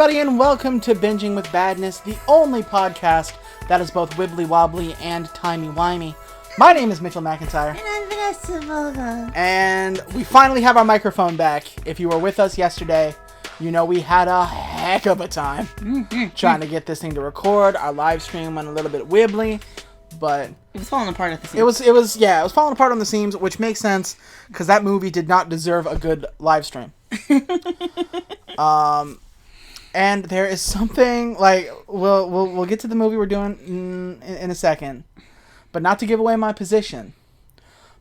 everybody, and welcome to Binging with Badness, the only podcast that is both wibbly-wobbly and timey-wimey. My name is Mitchell McIntyre. And I'm Vanessa Volga. And we finally have our microphone back. If you were with us yesterday, you know we had a heck of a time trying to get this thing to record. Our live stream went a little bit wibbly, but it was falling apart at the seams. It was falling apart on the seams, which makes sense because that movie did not deserve a good live stream. And there is something like we'll get to the movie we're doing in a second, but not to give away my position.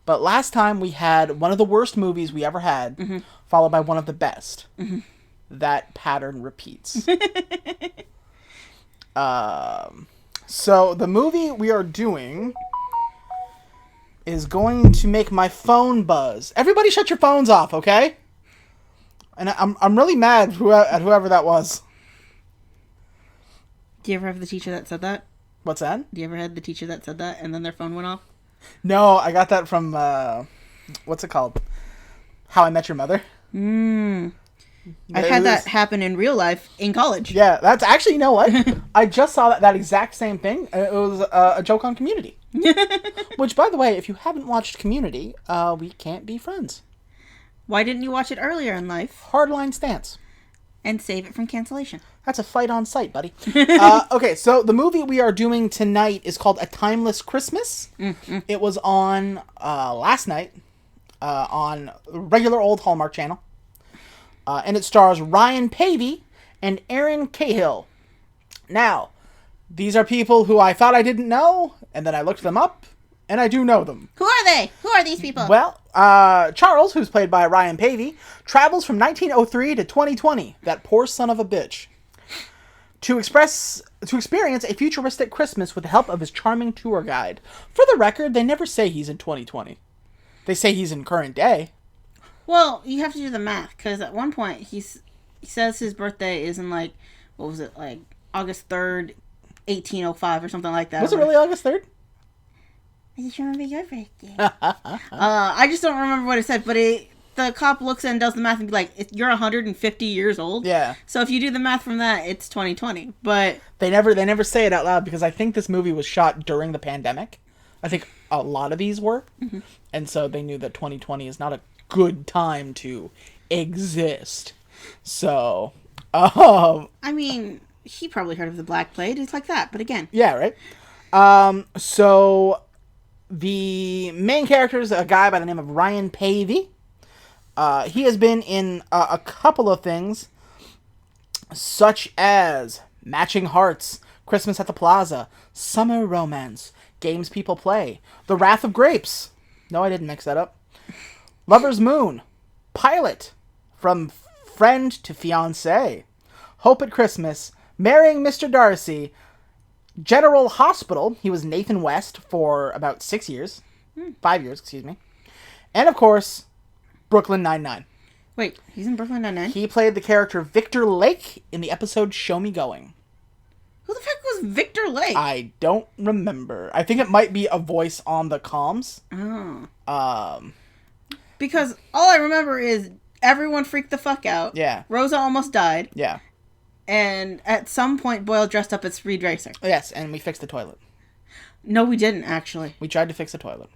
But last time we had one of the worst movies we ever had, followed by one of the best. That pattern repeats. So the movie we are doing is going to make my phone buzz. Everybody shut your phones off, okay? And I'm really mad at whoever that was. Do you ever have the teacher that said that? What's that? Do you ever have the teacher that said that and then their phone went off? No, I got that from, what's it called? How I Met Your Mother. I've had that happen in real life in college. Yeah, that's actually, you know what? I just saw that exact same thing. It was a joke on Community. Which, by the way, if you haven't watched Community, we can't be friends. Why didn't you watch it earlier in life? Hardline stance. And save it from cancellation. That's a fight on sight, buddy. Okay, so the movie we are doing tonight is called A Timeless Christmas. It was on last night on regular old Hallmark Channel. And it stars Ryan Pavey and Erin Cahill. Now, these are people who I thought I didn't know, and then I looked them up, and I do know them. Who are they? Who are these people? Well, Charles, who's played by Ryan Pavey, travels from 1903 to 2020, that poor son of a bitch, to experience a futuristic Christmas with the help of his charming tour guide. For the record, they never say he's in 2020. They say he's in current day. Well, you have to do the math, because at one point he says his birthday is in, like, what was it, like, August 3rd, 1805 or something like that. Was it really August 3rd? I just remember your birthday. I just don't remember what it said, but the cop looks and does the math and be like, you're 150 years old? Yeah. So if you do the math from that, it's 2020. But They never say it out loud, because I think this movie was shot during the pandemic. I think a lot of these were. And so they knew that 2020 is not a good time to exist. So, I mean, he probably heard of the Black Plague. It's like that, but again. Yeah, right? So the main character is a guy by the name of Ryan Pavey. He has been in a couple of things, such as Matching Hearts, Christmas at the Plaza, Summer Romance, Games People Play, The Wrath of Grapes. No, I didn't mix that up. Lover's Moon, Pilot, From Friend to Fiancé, Hope at Christmas, Marrying Mr. Darcy, General Hospital. He was Nathan West for about 5 years, excuse me. And, of course, Brooklyn Nine-Nine. Wait, he's in Brooklyn Nine-Nine? He played the character Victor Lake in the episode Show Me Going. Who the fuck was Victor Lake? I don't remember. I think it might be a voice on the comms. Oh. Because all I remember is everyone freaked the fuck out. Yeah. Rosa almost died. Yeah. And at some point, Boyle dressed up as Speed Racer. Yes, and we fixed the toilet. No, we didn't, actually. We tried to fix the toilet.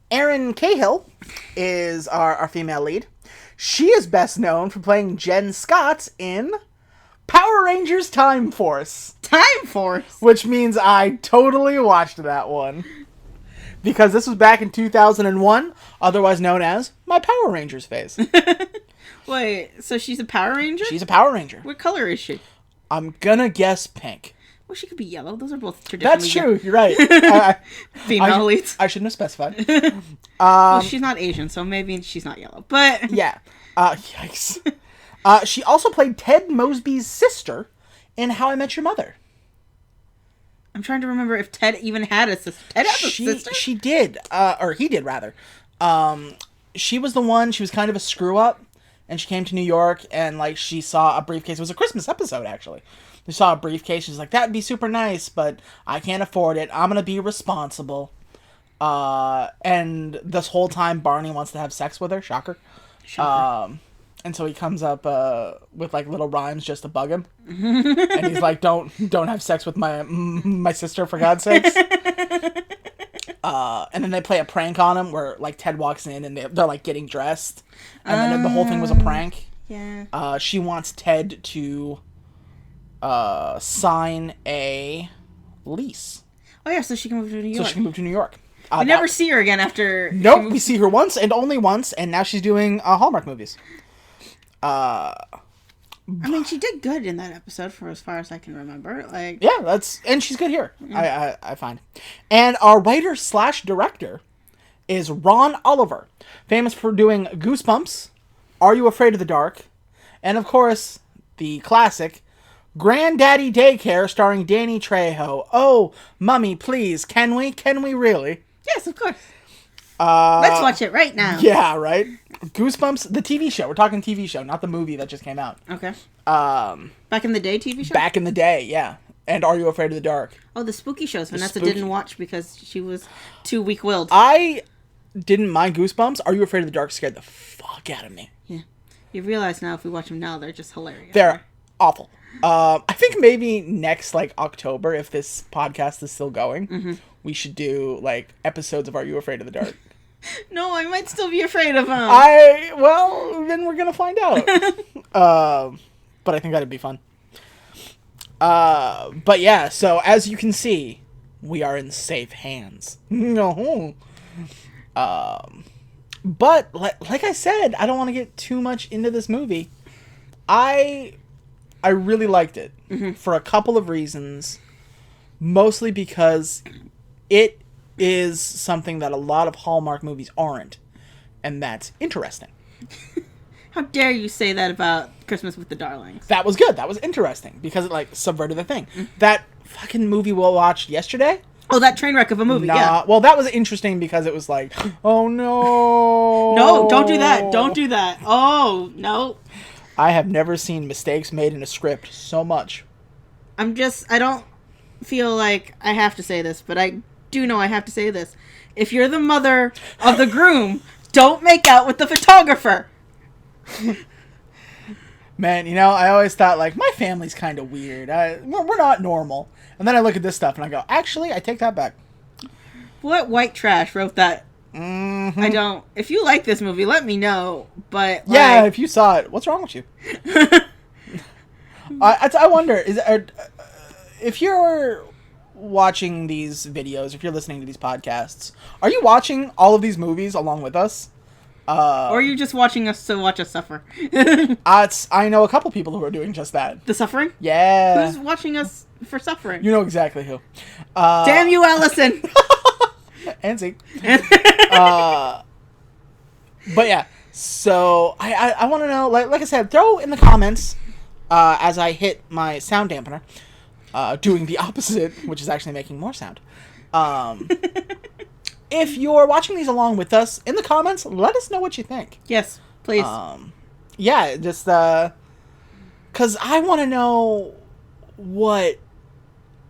Erin Cahill is our female lead. She is best known for playing Jen Scott in Power Rangers Time Force. Time Force? Which means I totally watched that one. Because this was back in 2001, otherwise known as my Power Rangers phase. Wait, so she's a Power Ranger? She's a Power Ranger. What color is she? I'm gonna guess pink. Well, she could be yellow. Those are both traditionally... That's true, you're right. Female leads. I shouldn't have specified. Well, she's not Asian, so maybe she's not yellow. But... Yeah. Yikes. She also played Ted Mosby's sister in How I Met Your Mother. I'm trying to remember if Ted even had a sister. Ted has a sister? She did. Or he did, rather. She was the one, she was kind of a screw-up, and she came to New York, and, like, she saw a briefcase. It was a Christmas episode, actually. She saw a briefcase. She's like, that'd be super nice, but I can't afford it. I'm gonna be responsible. And this whole time, Barney wants to have sex with her. Shocker. And so he comes up with like little rhymes just to bug him. And he's like, don't have sex with my sister, for God's sakes. And then they play a prank on him where like Ted walks in and they're like getting dressed. And then the whole thing was a prank. Yeah. She wants Ted to sign a lease. Oh yeah, so she can move to New York. So she can move to New York. We never see her again after... Nope, we see her once and only once, and now she's doing Hallmark movies. I mean, she did good in that episode for as far as I can remember. Like, yeah, and she's good here. I find. And our writer/director is Ron Oliver, famous for doing Goosebumps, Are You Afraid of the Dark, and of course the classic Granddaddy Daycare, starring Danny Trejo. Oh, Mummy, please, can we really? yes, of course. Let's watch it right now. Yeah, right. Goosebumps, the TV show. We're talking TV show, not the movie that just came out. Okay. Back in the day TV show? Back in the day, yeah. And Are You Afraid of the Dark? Oh, the spooky shows Vanessa didn't watch because she was too weak-willed. I didn't mind Goosebumps. Are You Afraid of the Dark scared the fuck out of me. Yeah. You realize now if we watch them now, they're just hilarious. They're awful. I think maybe next, like, October, if this podcast is still going, we should do, like, episodes of Are You Afraid of the Dark? No, I might still be afraid of them. Well, then we're gonna find out. But I think that'd be fun. But yeah, so as you can see, we are in safe hands. No. But like I said, I don't want to get too much into this movie. I really liked it for a couple of reasons. Mostly because it is something that a lot of Hallmark movies aren't. And that's interesting. How dare you say that about Christmas with the Darlings? That was good. That was interesting. Because it, like, subverted the thing. That fucking movie we watched yesterday. Oh, that train wreck of a movie, yeah. Well, that was interesting because it was like, oh, no. No, don't do that. Don't do that. Oh, no. I have never seen mistakes made in a script so much. I don't feel like I have to say this, but I do know I have to say this. If you're the mother of the groom, don't make out with the photographer. Man, I always thought, like, my family's kind of weird. We're not normal. And then I look at this stuff and I go, actually, I take that back. What white trash wrote that? Mm-hmm. I don't. If you like this movie, let me know. But yeah, if you saw it, what's wrong with you? I wonder, if you're watching these videos, if you're listening to these podcasts, are you watching all of these movies along with us? Or are you just watching us to watch us suffer? I know a couple people who are doing just that. The suffering? Yeah. Who's watching us for suffering? You know exactly who. Damn you, Allison! And Zeke. But yeah, so I want to know, like I said, throw in the comments as I hit my sound dampener, doing the opposite, which is actually making more sound. If you're watching these along with us, in the comments, let us know what you think. Yes, please. Yeah, just because I want to know what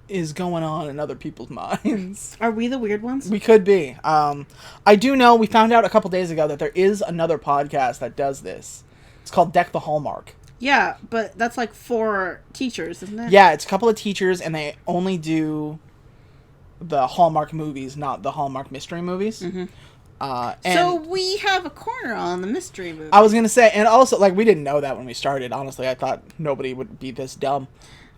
is going on in other people's minds. Are we the weird ones? We could be. I do know, we found out a couple days ago that there is another podcast that does this. It's called Deck the Hallmark. Yeah, but that's like for teachers, isn't it? Yeah, it's a couple of teachers, and they only do the Hallmark movies, not the Hallmark mystery movies. Mm-hmm. So we have a corner on the mystery movie. I was going to say, and also, like, we didn't know that when we started. Honestly, I thought nobody would be this dumb.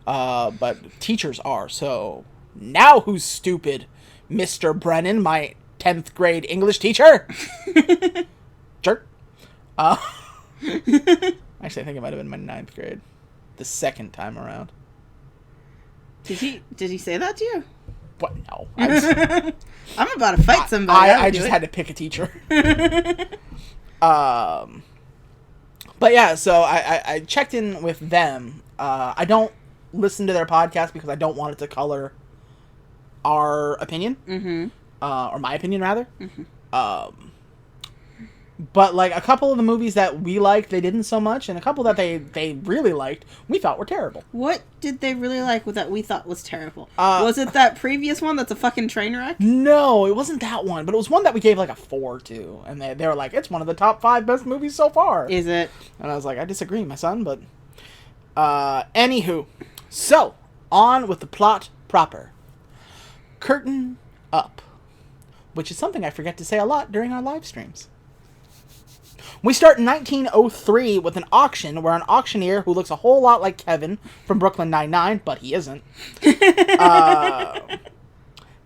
But teachers are, so now who's stupid? Mr. Brennan, my 10th grade English teacher? Jerk. Actually, I think it might have been my 9th grade. The second time around. Did he say that to you? What? No. I'm about to fight somebody. I just had to pick a teacher. But yeah, so I checked in with them. I don't listen to their podcast because I don't want it to color our opinion. Mm-hmm. Or my opinion, rather. Mm-hmm. But, like, a couple of the movies that we liked, they didn't so much, and a couple that they really liked, we thought were terrible. What did they really like that we thought was terrible? Was it that previous one that's a fucking train wreck? No, it wasn't that one, but it was one that we gave, like, a 4 to, and they were like, it's one of the top 5 best movies so far. Is it? And I was like, I disagree, my son, but... anywho. So, on with the plot proper. Curtain up. Which is something I forget to say a lot during our live streams. We start in 1903 with an auction where an auctioneer who looks a whole lot like Kevin from Brooklyn Nine-Nine, but he isn't.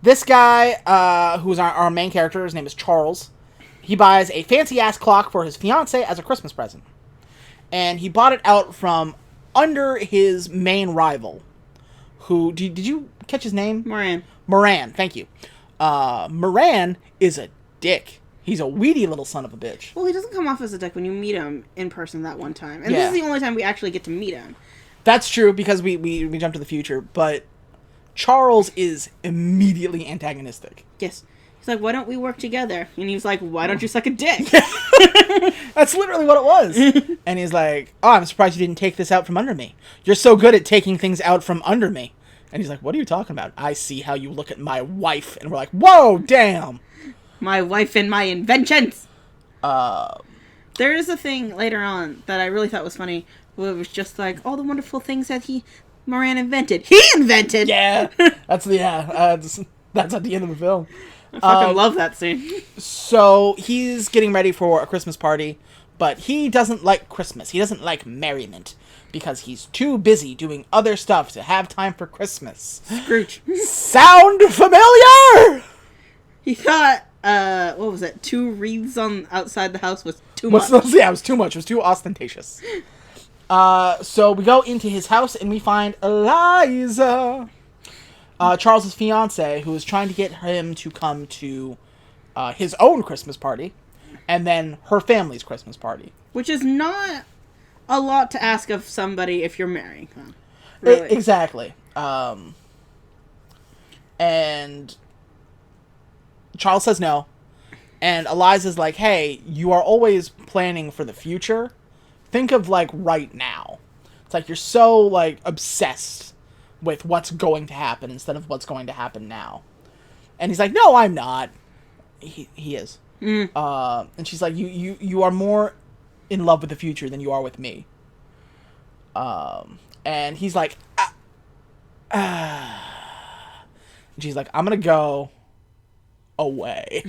This guy, who's our main character, his name is Charles. He buys a fancy-ass clock for his fiancée as a Christmas present. And he bought it out from under his main rival. Who, did you catch his name? Moran, thank you. Moran is a dick. He's a weedy little son of a bitch. Well, he doesn't come off as a dick when you meet him in person that one time. And this is the only time we actually get to meet him. That's true, because we jump to the future, but Charles is immediately antagonistic. Yes. He's like, why don't we work together? And he was like, why don't you suck a dick? That's literally what it was. And he's like, oh, I'm surprised you didn't take this out from under me. You're so good at taking things out from under me. And he's like, what are you talking about? I see how you look at my wife. And we're like, whoa, damn. My wife and my inventions. There is a thing later on that I really thought was funny, where it was just like all the wonderful things that Moran invented. He invented. Yeah, that's at the end of the film. I fucking love that scene. So he's getting ready for a Christmas party, but he doesn't like Christmas. He doesn't like merriment because he's too busy doing other stuff to have time for Christmas. Scrooge. Sound familiar? He thought, what was it? 2 wreaths on outside the house was too much. Yeah, it was too much. It was too ostentatious. So we go into his house and we find Eliza, Charles's fiance, who is trying to get him to come to his own Christmas party, and then her family's Christmas party. Which is not a lot to ask of somebody if you're marrying them. Really. Exactly. And Charles says no, and Eliza's like, hey, you are always planning for the future. Think of, like, right now. It's like you're so, like, obsessed with what's going to happen instead of what's going to happen now. And he's like, no, I'm not. He is. And she's like, you are more in love with the future than you are with me. And he's like, And she's like, I'm gonna go away.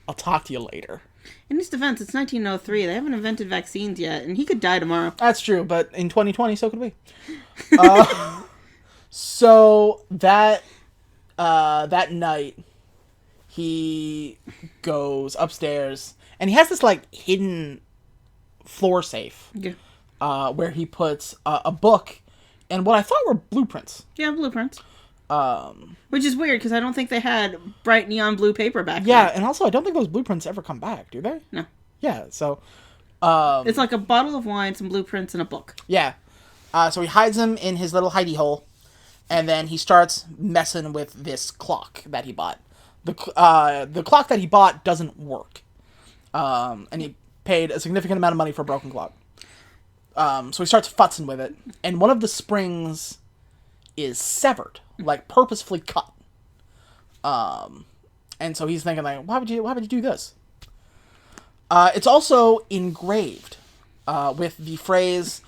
I'll talk to you later. In his defense, it's 1903. They haven't invented vaccines yet, and he could die tomorrow. That's true, but in 2020, so could we. So that night, he goes upstairs, and he has this, like, hidden floor safe. Yeah. Where he puts a book and what I thought were blueprints. Yeah, blueprints. Which is weird, because I don't think they had bright neon blue paper back then. Yeah, and also I don't think those blueprints ever come back, do they? No. Yeah, so... it's like a bottle of wine, some blueprints, and a book. Yeah. So he hides them in his little hidey hole, and then he starts messing with this clock that he bought. The clock that he bought doesn't work. And he paid a significant amount of money for a broken clock. So he starts futzing with it, and one of the springs is severed, like purposefully cut. And so he's thinking, like, why would you do this? It's also engraved with the phrase,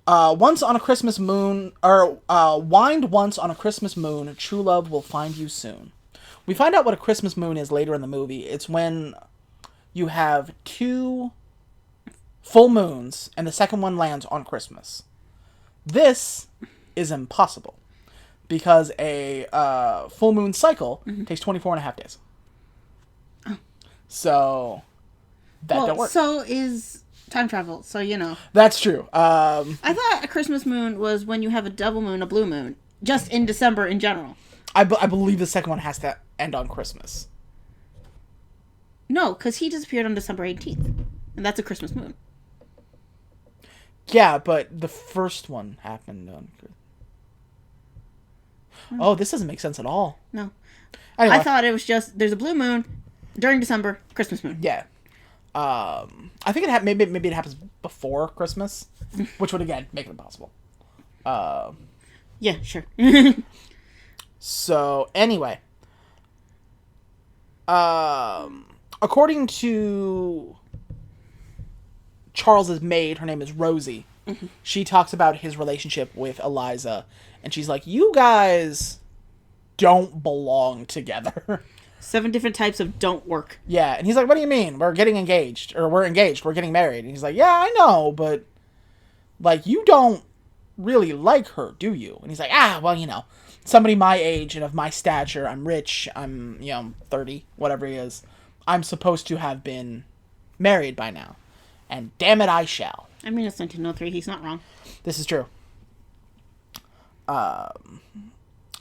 once on a Christmas moon, or wind once on a Christmas moon, true love will find you soon. We find out what a Christmas moon is later in the movie. It's when you have 2 full moons, and the second one lands on Christmas. This is impossible, because a full moon cycle takes 24 and a half days. Oh. So, that don't work. So is time travel, so you know. That's true. I thought a Christmas moon was when you have a double moon, a blue moon, just in December in general. I believe the second one has to end on Christmas. No, because he disappeared on December 18th, and that's a Christmas moon. Yeah, but the first one happened on... Oh, this doesn't make sense at all. No. Anyway. I thought it was just, there's a blue moon during December, Christmas moon. Yeah. I think maybe it happens before Christmas, which would again make it impossible. Yeah, sure. So anyway, according to Charles's maid, her name is Rosie. Mm-hmm. She talks about his relationship with Eliza, and she's like, "You guys don't belong together." 7 different types of don't work. Yeah, and he's like, "What do you mean? We're getting engaged, or we're engaged, we're getting married." And he's like, "Yeah, I know, but like, you don't really like her, do you?" And he's like, well, somebody my age and of my stature, I'm rich, I'm 30, whatever he is, I'm supposed to have been married by now, and damn it, I shall." I mean, it's 1903. He's not wrong. This is true.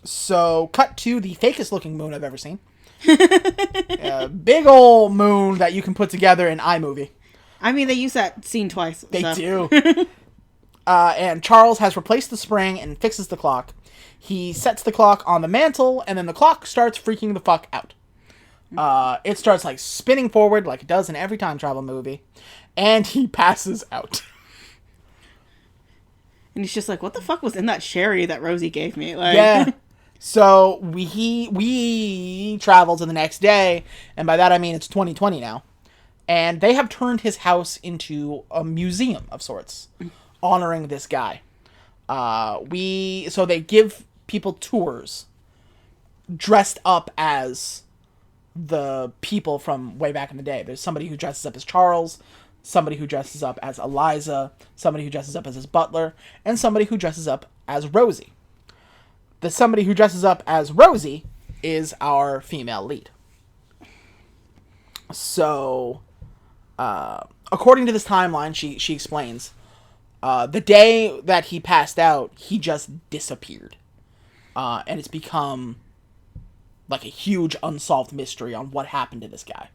So cut to the fakest looking moon I've ever seen. Big old moon that you can put together in iMovie. I mean, they use that scene twice. They do. And Charles has replaced the spring and fixes the clock. He sets the clock on the mantle, and then the clock starts freaking the fuck out. It starts like spinning forward like it does in every time travel movie, and he passes out. And he's just like, "What the fuck was in that sherry that Rosie gave me?" Like, yeah. So we travel to the next day, and by that I mean it's 2020 now, and they have turned his house into a museum of sorts, honoring this guy. So they give people tours, dressed up as the people from way back in the day. There's somebody who dresses up as Charles, somebody who dresses up as Eliza, somebody who dresses up as his butler, and somebody who dresses up as Rosie. The somebody who dresses up as Rosie is our female lead. So, according to this timeline, she explains, the day that he passed out, he just disappeared. And it's become like a huge unsolved mystery on what happened to this guy.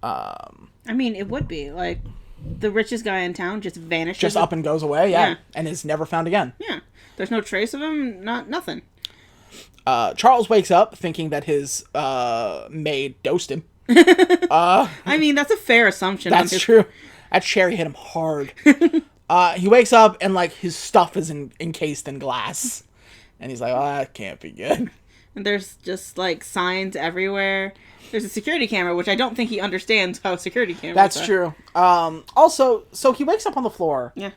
I mean, it would be like the richest guy in town just vanishes. Just up and goes away, yeah. And is never found again. Yeah. There's no trace of him, nothing. Charles wakes up thinking that his maid dosed him. I mean, that's a fair assumption. That's true. That sherry hit him hard. He wakes up and like his stuff is encased in glass. And he's like, "Oh, that can't be good." And there's just like signs everywhere. There's a security camera, which I don't think he understands how security cameras That's are. true. Also, so he wakes up on the floor. Yeah.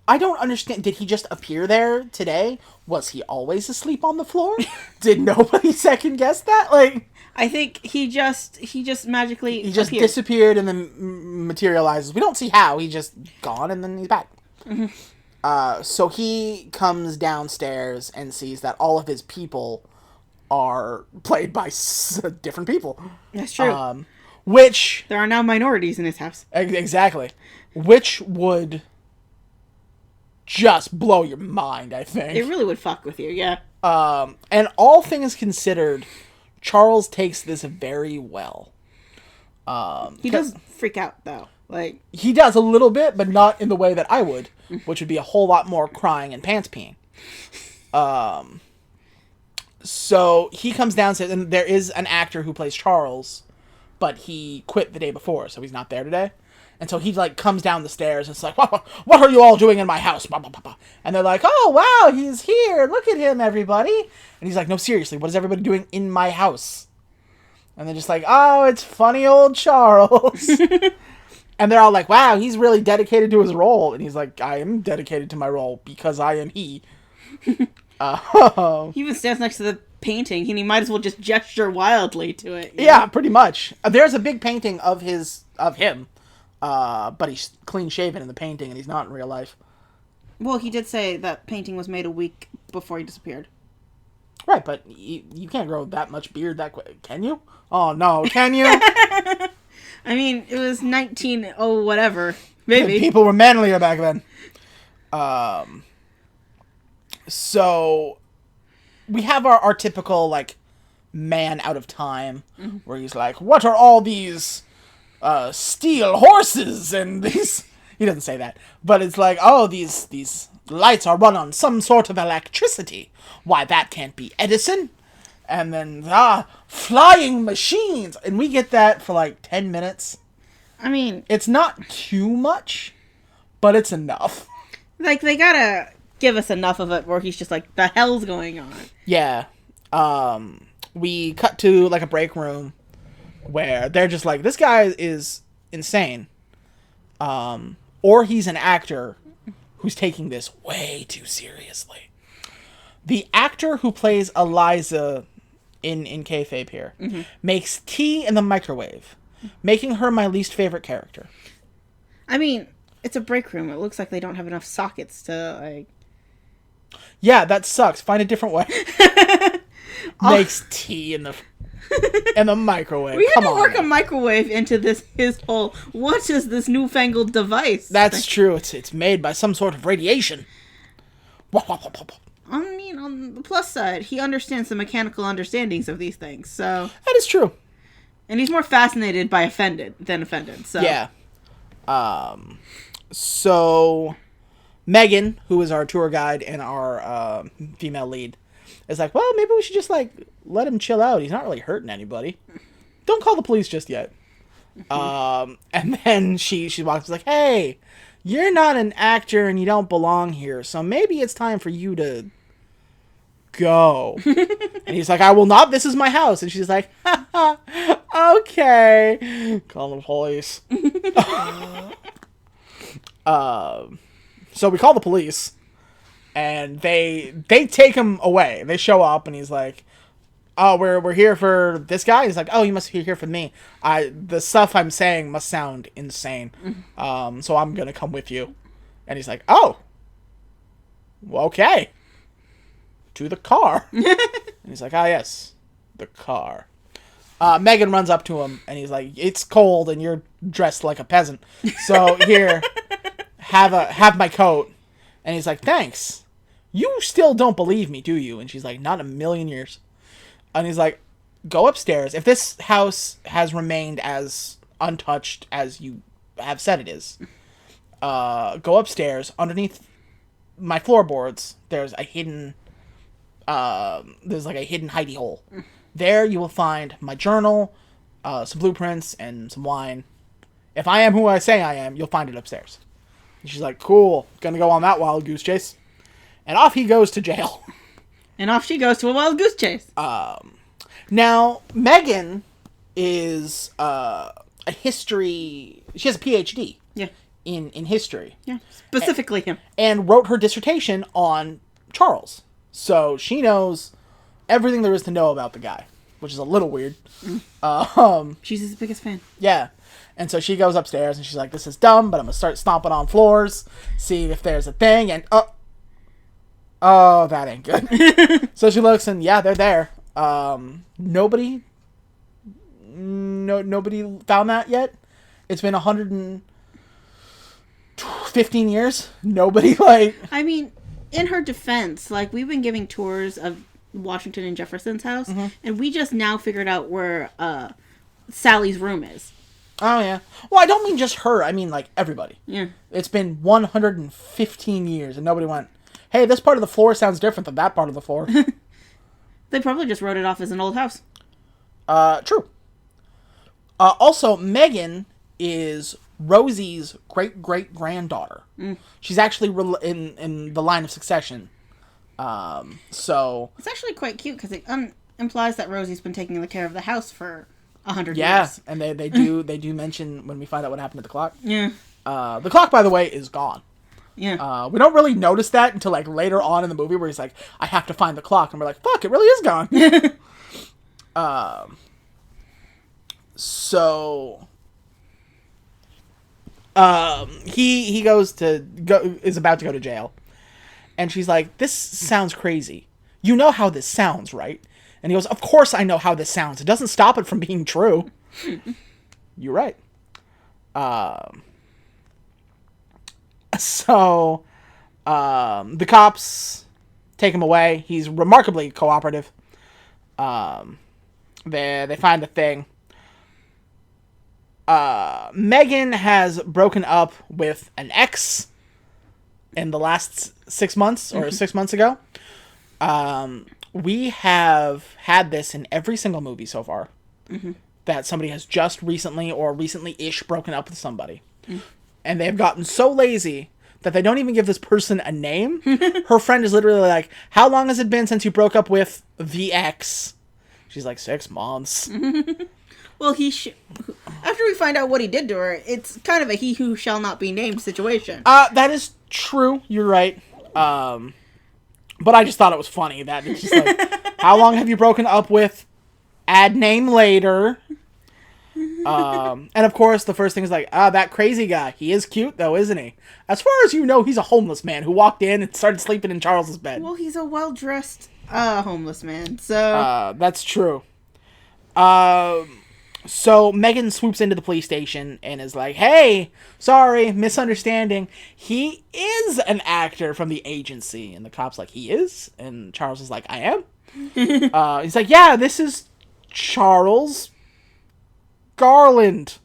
I don't understand. Did he just appear there today? Was he always asleep on the floor? Did nobody second guess that? Like, I think he just magically disappeared and then materializes. We don't see how. He just gone and then he's back. Mm-hmm. So he comes downstairs and sees that all of his people are played by different people. That's true. Which there are now minorities in his house. Exactly. Which would just blow your mind, I think. It really would fuck with you, yeah. And all things considered, Charles takes this very well. He does freak out, though. Like, he does a little bit, but not in the way that I would, which would be a whole lot more crying and pants peeing. So he comes downstairs, and there is an actor who plays Charles, but he quit the day before, so he's not there today. And so he, like, comes down the stairs, and it's like, what are you all doing in my house? And they're like, "Oh, wow, he's here. Look at him, everybody." And he's like, "No, seriously, what is everybody doing in my house?" And they're just like, "Oh, it's funny old Charles." And they're all like, "Wow, he's really dedicated to his role." And he's like, "I am dedicated to my role because I am he." He even stands next to the painting, and he might as well just gesture wildly to it. Yeah, pretty much. There's a big painting of him. But he's clean shaven in the painting, and he's not in real life. Well, he did say that painting was made a week before he disappeared. Right, but you can't grow that much beard that quick, can you? Oh no, can you? I mean, it was 19 whatever, maybe. People were manlier back then. So we have our typical like man out of time, where he's like, "What are all these steel horses and these..." He doesn't say that, but it's like, "Oh, these lights are run on some sort of electricity. Why, that can't be Edison." And then, flying machines! And we get that for like 10 minutes. I mean... It's not too much, but it's enough. Like, they gotta give us enough of it where he's just like, the hell's going on? Yeah. We cut to like a break room where they're just like, this guy is insane. Or he's an actor who's taking this way too seriously. The actor who plays Eliza in kayfabe here makes tea in the microwave, making her my least favorite character. I mean, it's a break room. It looks like they don't have enough sockets to, like... Yeah, that sucks. Find a different way. Makes tea in the microwave. We had to work a microwave into his whole, what is this newfangled device? That's true. It's made by some sort of radiation. I mean, on the plus side, he understands the mechanical understandings of these things, so... That is true. And he's more fascinated by offended than offended, so... Yeah. So, Megan, who is our tour guide and our female lead, is like, well, maybe we should just, like, let him chill out. He's not really hurting anybody. Don't call the police just yet. And then she walks like, hey, you're not an actor and you don't belong here, so maybe it's time for you to go. And he's like, I will not. This is my house. And she's like, okay. Call the police. So we call the police, and they take him away. They show up, and he's like, oh, we're here for this guy? He's like, oh, you must be here for me. The stuff I'm saying must sound insane. So I'm gonna come with you. And he's like, oh, well, okay. To the car. And he's like, ah, yes, the car. Megan runs up to him, and he's like, it's cold, and you're dressed like a peasant. So here, have my coat. And he's like, thanks. You still don't believe me, do you? And she's like, not in a million years. And he's like, go upstairs. If this house has remained as untouched as you have said it is, go upstairs. Underneath my floorboards, there's a hidden hidey hole. There you will find my journal, some blueprints, and some wine. If I am who I say I am, you'll find it upstairs. And she's like, cool, gonna go on that wild goose chase. And off he goes to jail. And off she goes to a wild goose chase. Now, Megan is a history... She has a PhD in history. Yeah, specifically him. And wrote her dissertation on Charles. So she knows everything there is to know about the guy, which is a little weird. She's his biggest fan. Yeah. And so she goes upstairs and she's like, this is dumb, but I'm going to start stomping on floors, see if there's a thing, and oh, that ain't good. So she looks and yeah, they're there. Nobody found that yet. It's been 115 years. Nobody, like... I mean, in her defense, like, we've been giving tours of Washington and Jefferson's house, and we just now figured out where Sally's room is. Oh, yeah. Well, I don't mean just her. I mean, like, everybody. Yeah. It's been 115 years, and nobody went, hey, this part of the floor sounds different than that part of the floor. They probably just wrote it off as an old house. True. Also, Megan is Rosie's great-great-granddaughter. She's actually in the line of succession. So... It's actually quite cute, because it implies that Rosie's been taking the care of the house for 100 years. Yeah, and they do mention when we find out what happened to the clock. Yeah. The clock, by the way, is gone. Yeah. We don't really notice that until, like, later on in the movie where he's like, I have to find the clock. And we're like, fuck, it really is gone. So... he is about to go to jail. And she's like, this sounds crazy. You know how this sounds, right? And he goes, of course I know how this sounds. It doesn't stop it from being true. You're right. So, the cops take him away. He's remarkably cooperative. They find the thing. Megan has broken up with an ex in the last 6 months, or 6 months ago. We have had this in every single movie so far. Mm-hmm. That somebody has just recently or recently-ish broken up with somebody. Mm. And they've gotten so lazy that they don't even give this person a name. Her friend is literally like, how long has it been since you broke up with the ex? She's like, 6 months. Well, after we find out what he did to her, it's kind of a he who shall not be named situation. That is true. You're right. But I just thought it was funny that it's just like, how long have you broken up with? Add name later. And of course, the first thing is like, that crazy guy. He is cute, though, isn't he? As far as you know, he's a homeless man who walked in and started sleeping in Charles's bed. Well, he's a well-dressed homeless man, so... That's true. So Megan swoops into the police station and is like, hey, sorry, misunderstanding. He is an actor from the agency. And the cop's like, he is? And Charles is like, I am? He's like, yeah, this is Charles Garland.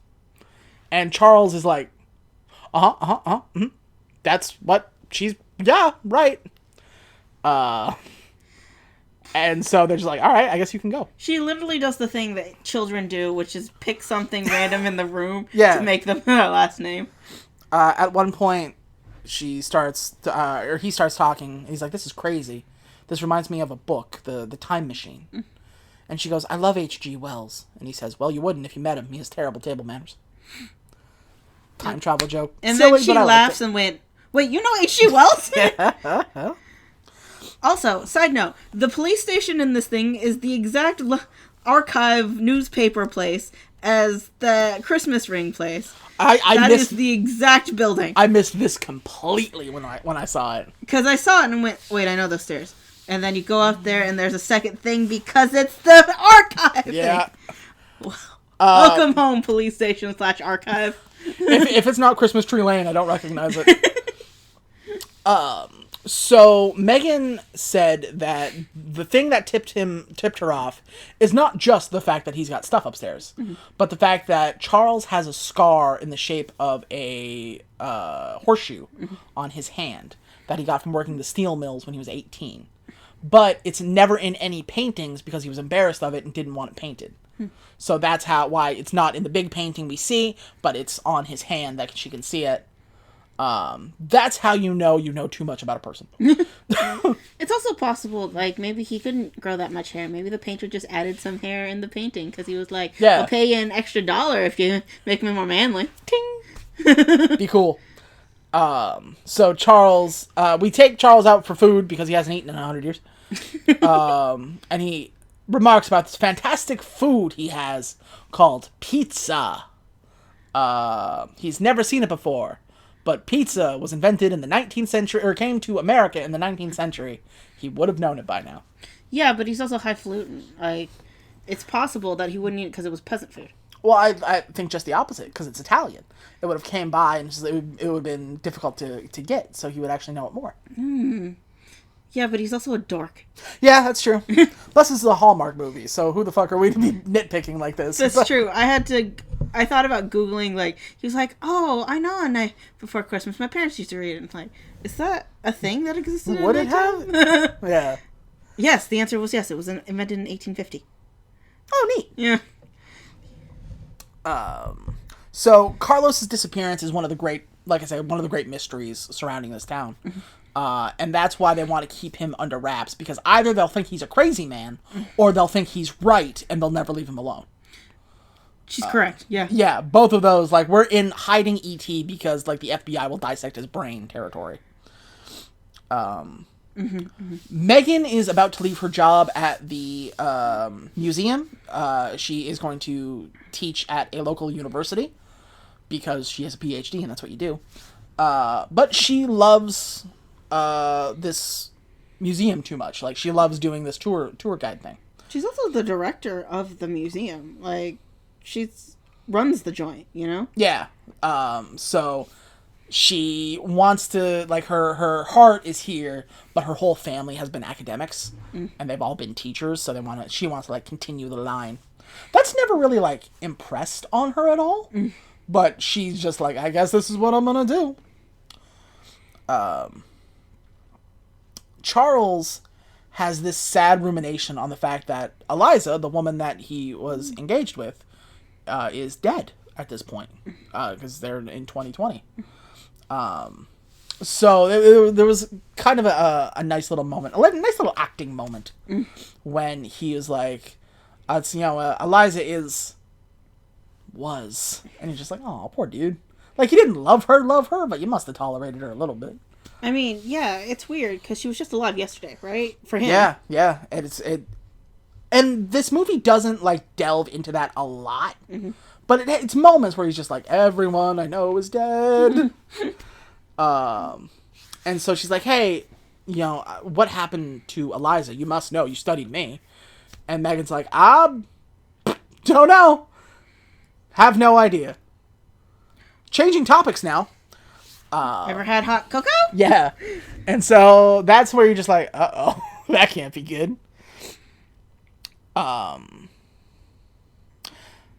And Charles is like, mm-hmm. That's what she's, yeah, right. And so they're just like, all right, I guess you can go. She literally does the thing that children do, which is pick something random in the room to make them their last name. At one point, he starts talking. He's like, this is crazy. This reminds me of a book, The Time Machine. Mm. And she goes, I love H.G. Wells. And he says, well, you wouldn't if you met him. He has terrible table manners. Time travel joke. And silly, then she laughs and went, wait, you know H.G. Wells? Yeah. Also, side note, the police station in this thing is the exact archive newspaper place as the Christmas ring place. That is the exact building. I missed this completely when I saw it. Because I saw it and went, wait, I know those stairs. And then you go up there and there's a second thing because it's the archive thing. Welcome home, police station / archive. if it's not Christmas Tree Lane, I don't recognize it. So Megan said that the thing that tipped her off is not just the fact that he's got stuff upstairs, but the fact that Charles has a scar in the shape of a horseshoe on his hand that he got from working the steel mills when he was 18. But it's never in any paintings because he was embarrassed of it and didn't want it painted. So that's why it's not in the big painting we see, but it's on his hand that she can see it. That's how you know too much about a person. It's also possible, like, maybe he couldn't grow that much hair. Maybe the painter just added some hair in the painting because he was like, I'll pay you an extra $1 if you make me more manly. Ting! Be cool. So Charles, we take Charles out for food because he hasn't eaten in 100 years. And he remarks about this fantastic food he has called pizza. He's never seen it before. But pizza was invented in the 19th century, or came to America in the 19th century. He would have known it by now. Yeah, but he's also highfalutin. Like, it's possible that he wouldn't eat it because it was peasant food. Well, I think just the opposite, because it's Italian. It would have came by, and it would have been difficult to get, so he would actually know it more. Yeah, but he's also a dork. Yeah, that's true. Plus, this is a Hallmark movie, so who the fuck are we to be nitpicking like this? That's true. I thought about Googling, like, he was like, oh, I know A Night Before Christmas. My parents used to read it. And like, is that a thing that existed? Would it have? Yeah. Yes, the answer was yes. It was invented in 1850. Oh, neat. Yeah. So Carlos's disappearance is one of the great mysteries surrounding this town. And that's why they want to keep him under wraps, because either they'll think he's a crazy man, or they'll think he's right, and they'll never leave him alone. She's correct, yeah. Yeah, both of those, like, we're in hiding E.T. because, like, the FBI will dissect his brain territory. Megan is about to leave her job at the museum. She is going to teach at a local university, because she has a PhD, and that's what you do. But she loves this museum too much. Like, she loves doing this tour guide thing. She's also the director of the museum. Like, she runs the joint, you know? Yeah. So she wants to, like, her heart is here, but her whole family has been academics, and they've all been teachers, so she wants to, like, continue the line. That's never really, like, impressed on her at all, but she's just like, I guess this is what I'm gonna do. Charles has this sad rumination on the fact that Eliza, the woman that he was engaged with, is dead at this point, because they're in 2020. So there was kind of a nice little moment, a nice little acting moment, when he is like, Eliza was, and he's just like, oh, poor dude. Like, he didn't love her, but you must have tolerated her a little bit. I mean, yeah, it's weird, because she was just alive yesterday, right? For him. Yeah, and this movie doesn't, like, delve into that a lot, but it's moments where he's just like, everyone I know is dead. And so she's like, hey, what happened to Eliza? You must know, you studied me. And Megan's like, I don't know. Have no idea. Changing topics now. Ever had hot cocoa? Yeah. And so that's where you're just like, uh-oh, that can't be good.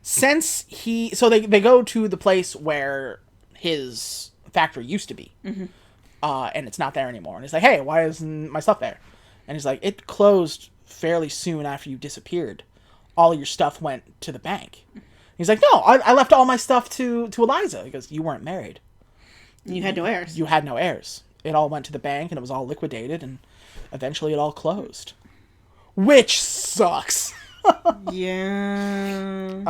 So they go to the place where his factory used to be. And it's not there anymore. And he's like, hey, why isn't my stuff there? And he's like, it closed fairly soon after you disappeared. All your stuff went to the bank. He's like, no, I left all my stuff to Eliza, because you weren't married. You had no heirs. You had no heirs. It all went to the bank, and it was all liquidated, and eventually it all closed. Which sucks. Yeah.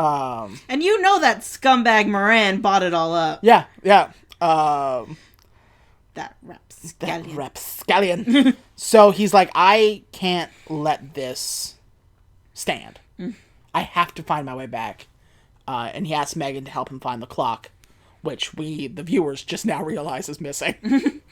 And you know that scumbag Moran bought it all up. Yeah. That rapscallion. Rapscallion. So he's like, I can't let this stand. I have to find my way back. And he asks Megan to help him find the clock, which we, the viewers, just now realize is missing. And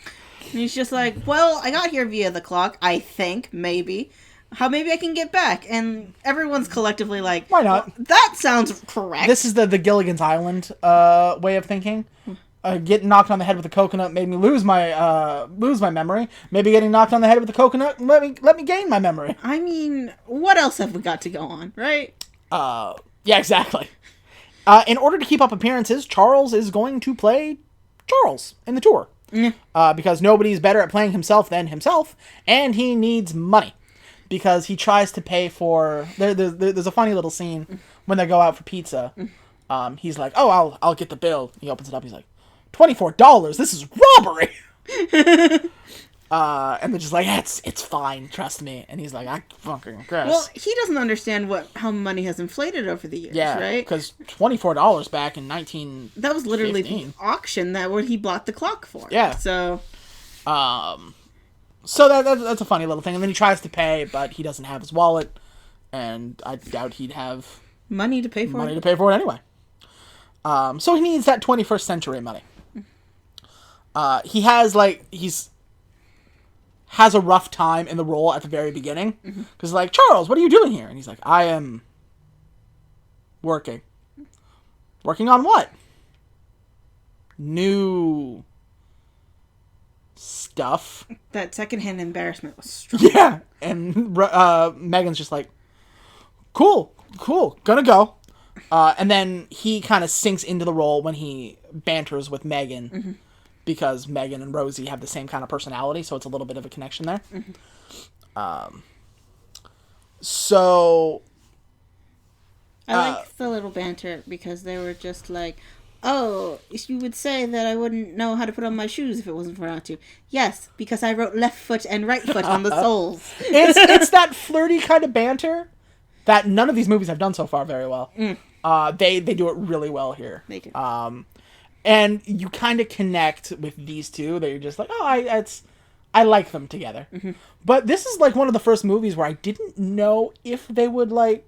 he's just like, well, I got here via the clock, I think, maybe. How maybe I can get back? And everyone's collectively like, why not? Well, that sounds correct. This is the Gilligan's Island way of thinking. Getting knocked on the head with a coconut made me lose my memory. Maybe getting knocked on the head with a coconut let me gain my memory. I mean, what else have we got to go on, right? Yeah, exactly. In order to keep up appearances, Charles is going to play Charles in the tour. Because nobody's better at playing himself than himself, and he needs money. Because he tries to pay for... There's a funny little scene when they go out for pizza. He's like, oh, I'll get the bill. He opens it up, he's like, $24? This is robbery! And they're just like, it's fine, trust me. And he's like, I fucking guess. Well, he doesn't understand how money has inflated over the years, right? Because $24 back in 19... That was literally the auction where he bought the clock for. Yeah. So that's a funny little thing. And then he tries to pay, but he doesn't have his wallet. And I doubt he'd have... money to pay for it anyway. So he needs that 21st century money. He has a rough time in the role at the very beginning. Because like, Charles, what are you doing here? And he's like, I am working. Working on what? New stuff. That secondhand embarrassment was strong. Yeah. And Megan's just like, cool, gonna go. And then he kind of sinks into the role when he banters with Megan, because Megan and Rosie have the same kind of personality, so it's a little bit of a connection there. So I like the little banter, because they were just like, oh, you would say that I wouldn't know how to put on my shoes if it wasn't for not to. Yes, because I wrote left foot and right foot on the soles. It's that flirty kind of banter that none of these movies have done so far very well. They do it really well here. They do. And you kind of connect with these two. They're just like, oh, I like them together. But this is like one of the first movies where I didn't know if they would like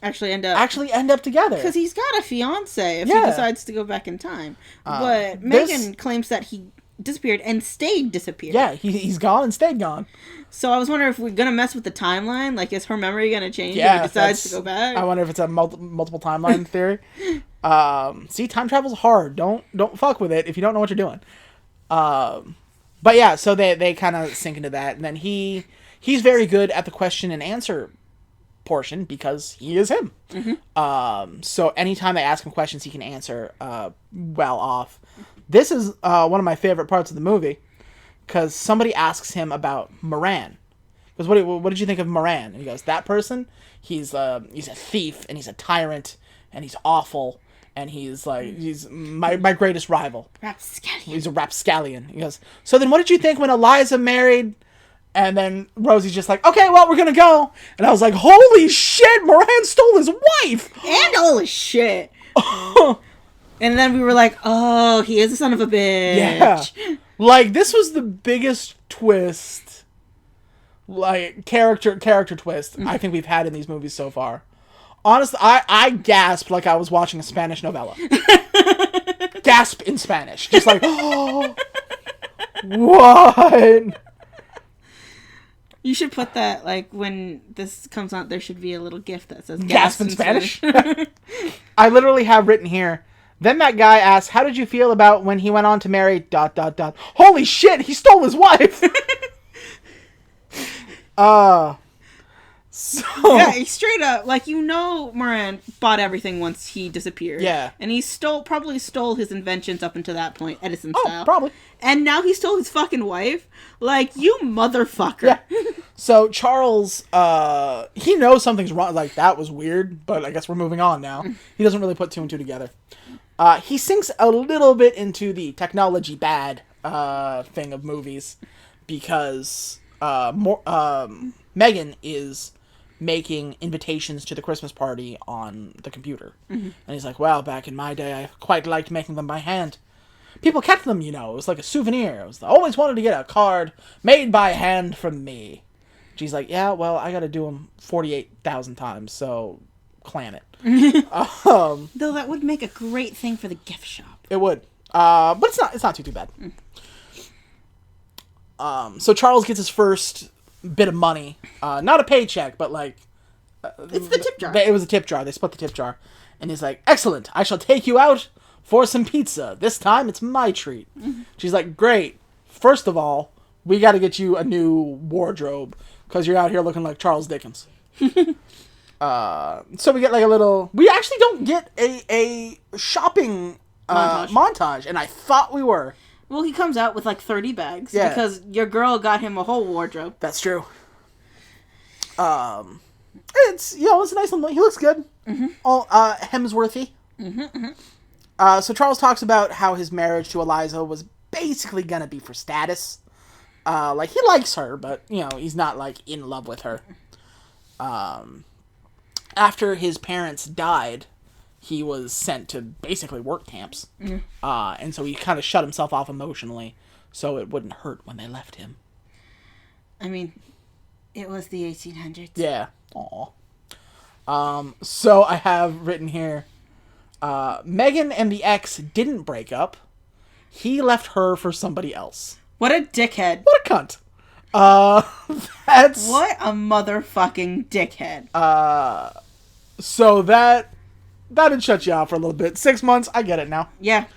actually end up together. Because he's got a fiance if he decides to go back in time. But Megan claims that he disappeared and stayed disappeared. Yeah, he's gone and stayed gone. So I was wondering if we're going to mess with the timeline. Like, is her memory going to change if he decides to go back? I wonder if it's a multiple timeline theory. See, time travel's hard. Don't fuck with it if you don't know what you're doing. But yeah, so they kind of sink into that. And then he's very good at the question and answer portion because he is him. So anytime they ask him questions, he can answer well off. This is one of my favorite parts of the movie, because somebody asks him about Moran. Goes, what did you think of Moran? And he goes, that person, he's a thief, and he's a tyrant, and he's awful, and he's my greatest rival. Rapscallion. He's a rapscallion. He goes, so then what did you think when Eliza married? And then Rosie's just like, okay, well, we're gonna go. And I was like, holy shit, Moran stole his wife! And all his shit. And then we were like, oh, he is a son of a bitch. Yeah. Like, this was the biggest twist, like, character twist I think we've had in these movies so far. Honestly, I gasped like I was watching a Spanish novella. Gasp in Spanish. Just like, oh, what? You should put that, like, when this comes out, there should be a little gift that says Gasp in Spanish. I literally have written here, then that guy asked, how did you feel about when he went on to marry ... Holy shit, he stole his wife! So... Yeah, he straight up, like, Moran bought everything once he disappeared. Yeah. And he probably stole his inventions up until that point, Edison style. Probably. And now he stole his fucking wife? Like, you motherfucker. Yeah. So, Charles, he knows something's wrong. Like, that was weird, but I guess we're moving on now. He doesn't really put two and two together. He sinks a little bit into the technology bad thing of movies because Megan is making invitations to the Christmas party on the computer. Mm-hmm. And he's like, well, back in my day, I quite liked making them by hand. People kept them, It was like a souvenir. I always wanted to get a card made by hand from me. She's like, yeah, well, I got to do them 48,000 times, so clam it. Though that would make a great thing for the gift shop. It would. But it's not too bad. So Charles gets his first bit of money. Not a paycheck, but like... it's the tip jar. It was a tip jar. They split the tip jar. And he's like, excellent, I shall take you out for some pizza. This time it's my treat. Mm-hmm. She's like, great. First of all, we got to get you a new wardrobe because you're out here looking like Charles Dickens. So we get like a little... We actually don't get a shopping montage, and I thought we were. Well, he comes out with like 30 bags because your girl got him a whole wardrobe. That's true. It's it's a nice little... He looks good. Mm-hmm. All Hemsworthy. Mm-hmm, mm-hmm. So Charles talks about how his marriage to Eliza was basically gonna be for status. Like, he likes her, but, he's not, like, in love with her. After his parents died, he was sent to basically work camps. Mm. And so he kind of shut himself off emotionally so it wouldn't hurt when they left him. I mean, it was the 1800s. Yeah. Aw. So I have written here, Megan and the ex didn't break up. He left her for somebody else. What a dickhead. What a cunt. That's... What a motherfucking dickhead. So that'd shut you out for a little bit. 6 months, I get it now. Yeah.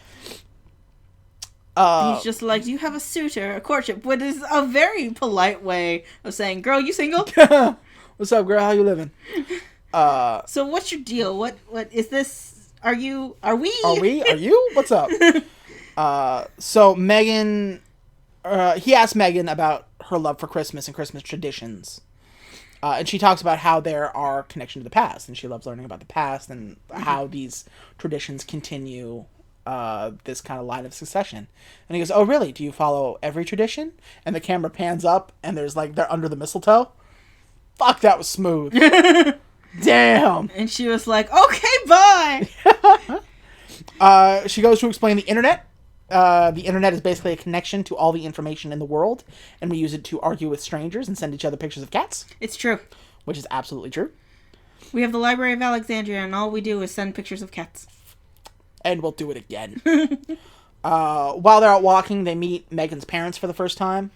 He's just like, do you have a suitor, a courtship? What is a very polite way of saying, girl, you single? What's up, girl? How you living? So what's your deal? What is this? Are we? Are you? What's up? So Megan... he asked Megan about her love for Christmas and Christmas traditions. And she talks about how there are connections to the past, and she loves learning about the past and how these traditions continue this kind of line of succession. And he goes, oh, really? Do you follow every tradition? And the camera pans up, and there's like, they're under the mistletoe. Fuck, that was smooth. Damn. And she was like, okay, bye. She goes to explain the internet. The internet is basically a connection to all the information in the world, and we use it to argue with strangers and send each other pictures of cats. It's true. Which is absolutely true. We have the Library of Alexandria, and all we do is send pictures of cats. And we'll do it again. While they're out walking, they meet Megan's parents for the first time,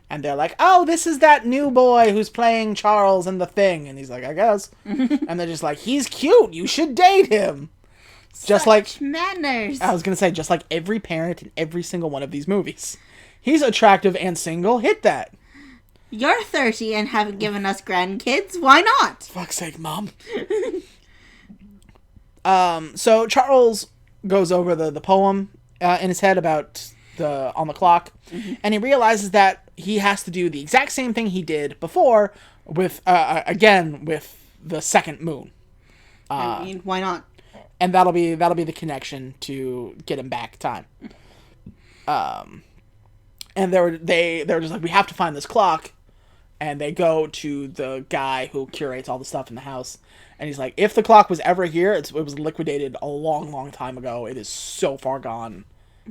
and they're like, oh, this is that new boy who's playing Charles in The Thing. And he's like, I guess. And they're just like, he's cute, you should date him. Just like manners. I was gonna say, just like every parent in every single one of these movies. He's attractive and single. Hit that. You're 30 and haven't given us grandkids. Why not? Fuck's sake, Mom. So Charles goes over the poem in his head about on the clock, and he realizes that he has to do the exact same thing he did before with again with the second moon. I mean, why not? And that'll be the connection to get him back time. And they were just like, we have to find this clock, and they go to the guy who curates all the stuff in the house, and he's like, if the clock was ever here, it was liquidated a long, long time ago. It is so far gone.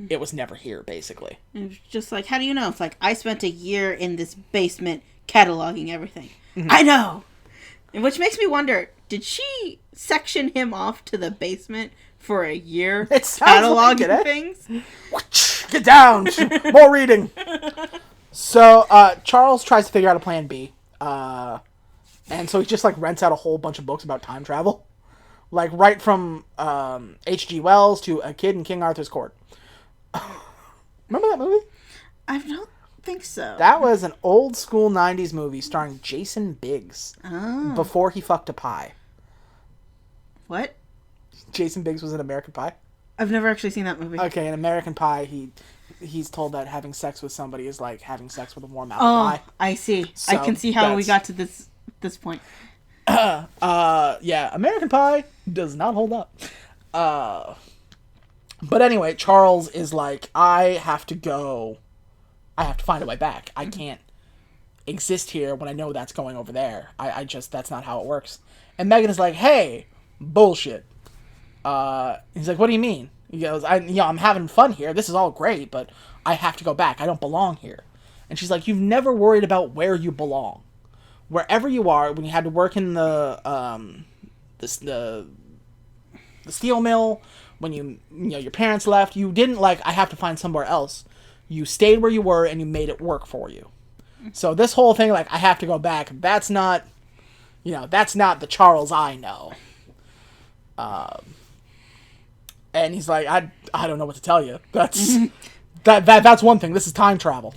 It was never here, basically. And it's just like, how do you know? It's like, I spent a year in this basement cataloging everything. I know! And which makes me wonder, did she section him off to the basement for a year cataloging like it, things? Get down! More reading! So, Charles tries to figure out a plan B. And so he just, like, rents out a whole bunch of books about time travel. Like, right from H.G. Wells to A Kid in King Arthur's Court. Remember that movie? I don't think so. That was an old school 90s movie starring Jason Biggs. Oh. Before he fucked a pie. What? Jason Biggs was in American Pie? I've never actually seen that movie. Okay, in American Pie, he's told that having sex with somebody is like having sex with a warm apple pie. I see. So I can see how we got to this point. Yeah, American Pie does not hold up. But anyway, Charles is like, I have to find a way back. I can't exist here when I know that's going over there. That's not how it works. And Megan is like, hey, bullshit. He's like, what do you mean? He goes, I'm having fun here. This is all great, but I have to go back. I don't belong here. And she's like, you've never worried about where you belong. Wherever you are, when you had to work in the steel mill, when your parents left, you didn't like, I have to find somewhere else. You stayed where you were and you made it work for you. So this whole thing, like, I have to go back, that's not the Charles I know. And he's like, I don't know what to tell you. That's one thing. This is time travel.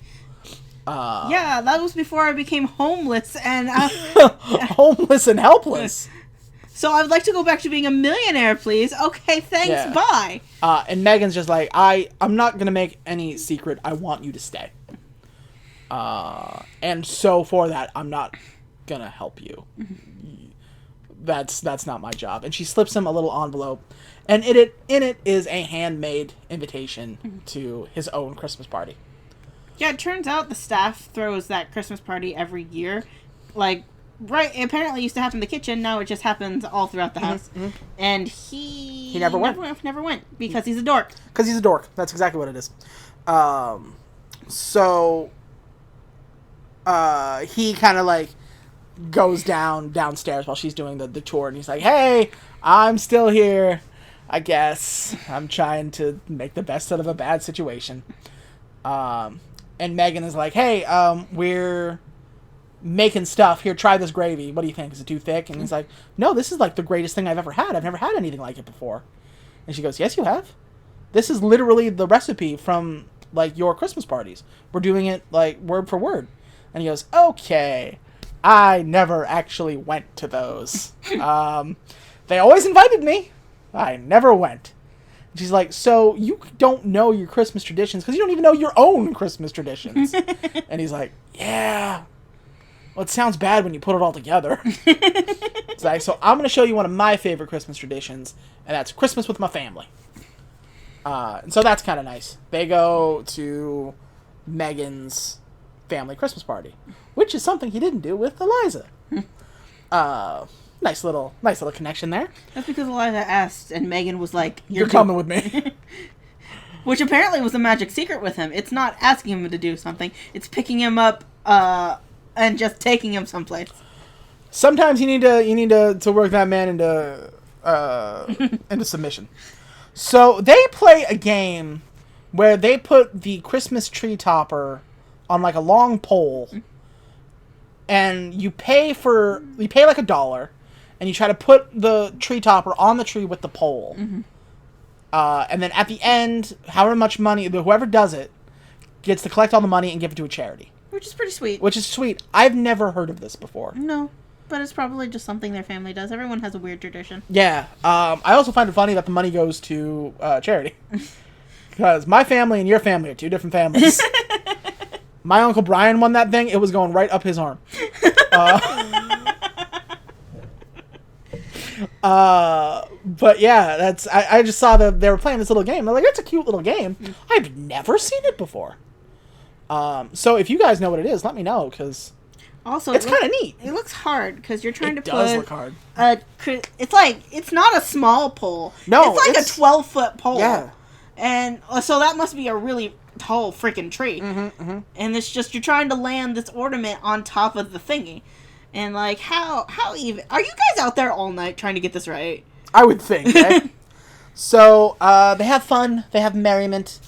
Yeah, that was before I became homeless and homeless and helpless. So I'd like to go back to being a millionaire, please. Okay, thanks, Yeah. bye. And Megan's just like, I'm not gonna make any secret. I want you to stay. And so for that, I'm not gonna help you. That's not my job. And she slips him a little envelope, and in it is a handmade invitation to his own Christmas party. Yeah, it turns out the staff throws that Christmas party every year. Like, right, it apparently used to happen in the kitchen, now it just happens all throughout the house. And he never went. Never went, because he's a dork. Because he's a dork. That's exactly what it is. So, he kind of, like, goes downstairs while she's doing the tour, and he's like, hey, I'm still here, I guess. I'm trying to make the best out of a bad situation. And Megan is like, hey, we're making stuff. Here, try this gravy. What do you think? Is it too thick? And he's like, no, this is like the greatest thing I've ever had. I've never had anything like it before. And she goes, yes, you have. This is literally the recipe from, like, your Christmas parties. We're doing it, like, word for word. And he goes, okay. I never actually went to those. They always invited me. I never went. And she's like, so you don't know your Christmas traditions because you don't even know your own Christmas traditions. And he's like, yeah. Well, it sounds bad when you put it all together. It's like, so I'm going to show you one of my favorite Christmas traditions, and that's Christmas with my family. And so that's kind of nice. They go to Megan's family Christmas party, which is something he didn't do with Eliza. Nice little connection there. That's because Eliza asked, and Megan was like, You're coming with me. Which apparently was a magic secret with him. It's not asking him to do something. It's picking him up and just taking him someplace. Sometimes you need to work that man into submission. So they play a game where they put the Christmas tree topper on like a long pole, and you pay like $1, and you try to put the tree topper on the tree with the pole. And then at the end, however much money, whoever does it gets to collect all the money and give it to a charity. Which is pretty sweet. Which is sweet. I've never heard of this before. No, but it's probably just something their family does. Everyone has a weird tradition. Yeah. I also find it funny that the money goes to charity. Because my family and your family are two different families. My Uncle Brian won that thing. It was going right up his arm. But yeah, that's I just saw that they were playing this little game. I'm like, it's a cute little game. I've never seen it before. So if you guys know what it is, let me know, because also it's kind of neat. It looks hard because you're trying to put. It does look hard. It's not a small pole. No, it's like a 12-foot pole. Yeah. And so that must be a really tall freaking tree. Mm-hmm. And it's just, you're trying to land this ornament on top of the thingy. And like, how even are you guys out there all night trying to get this right? I would think, right? So they have fun, they have merriment,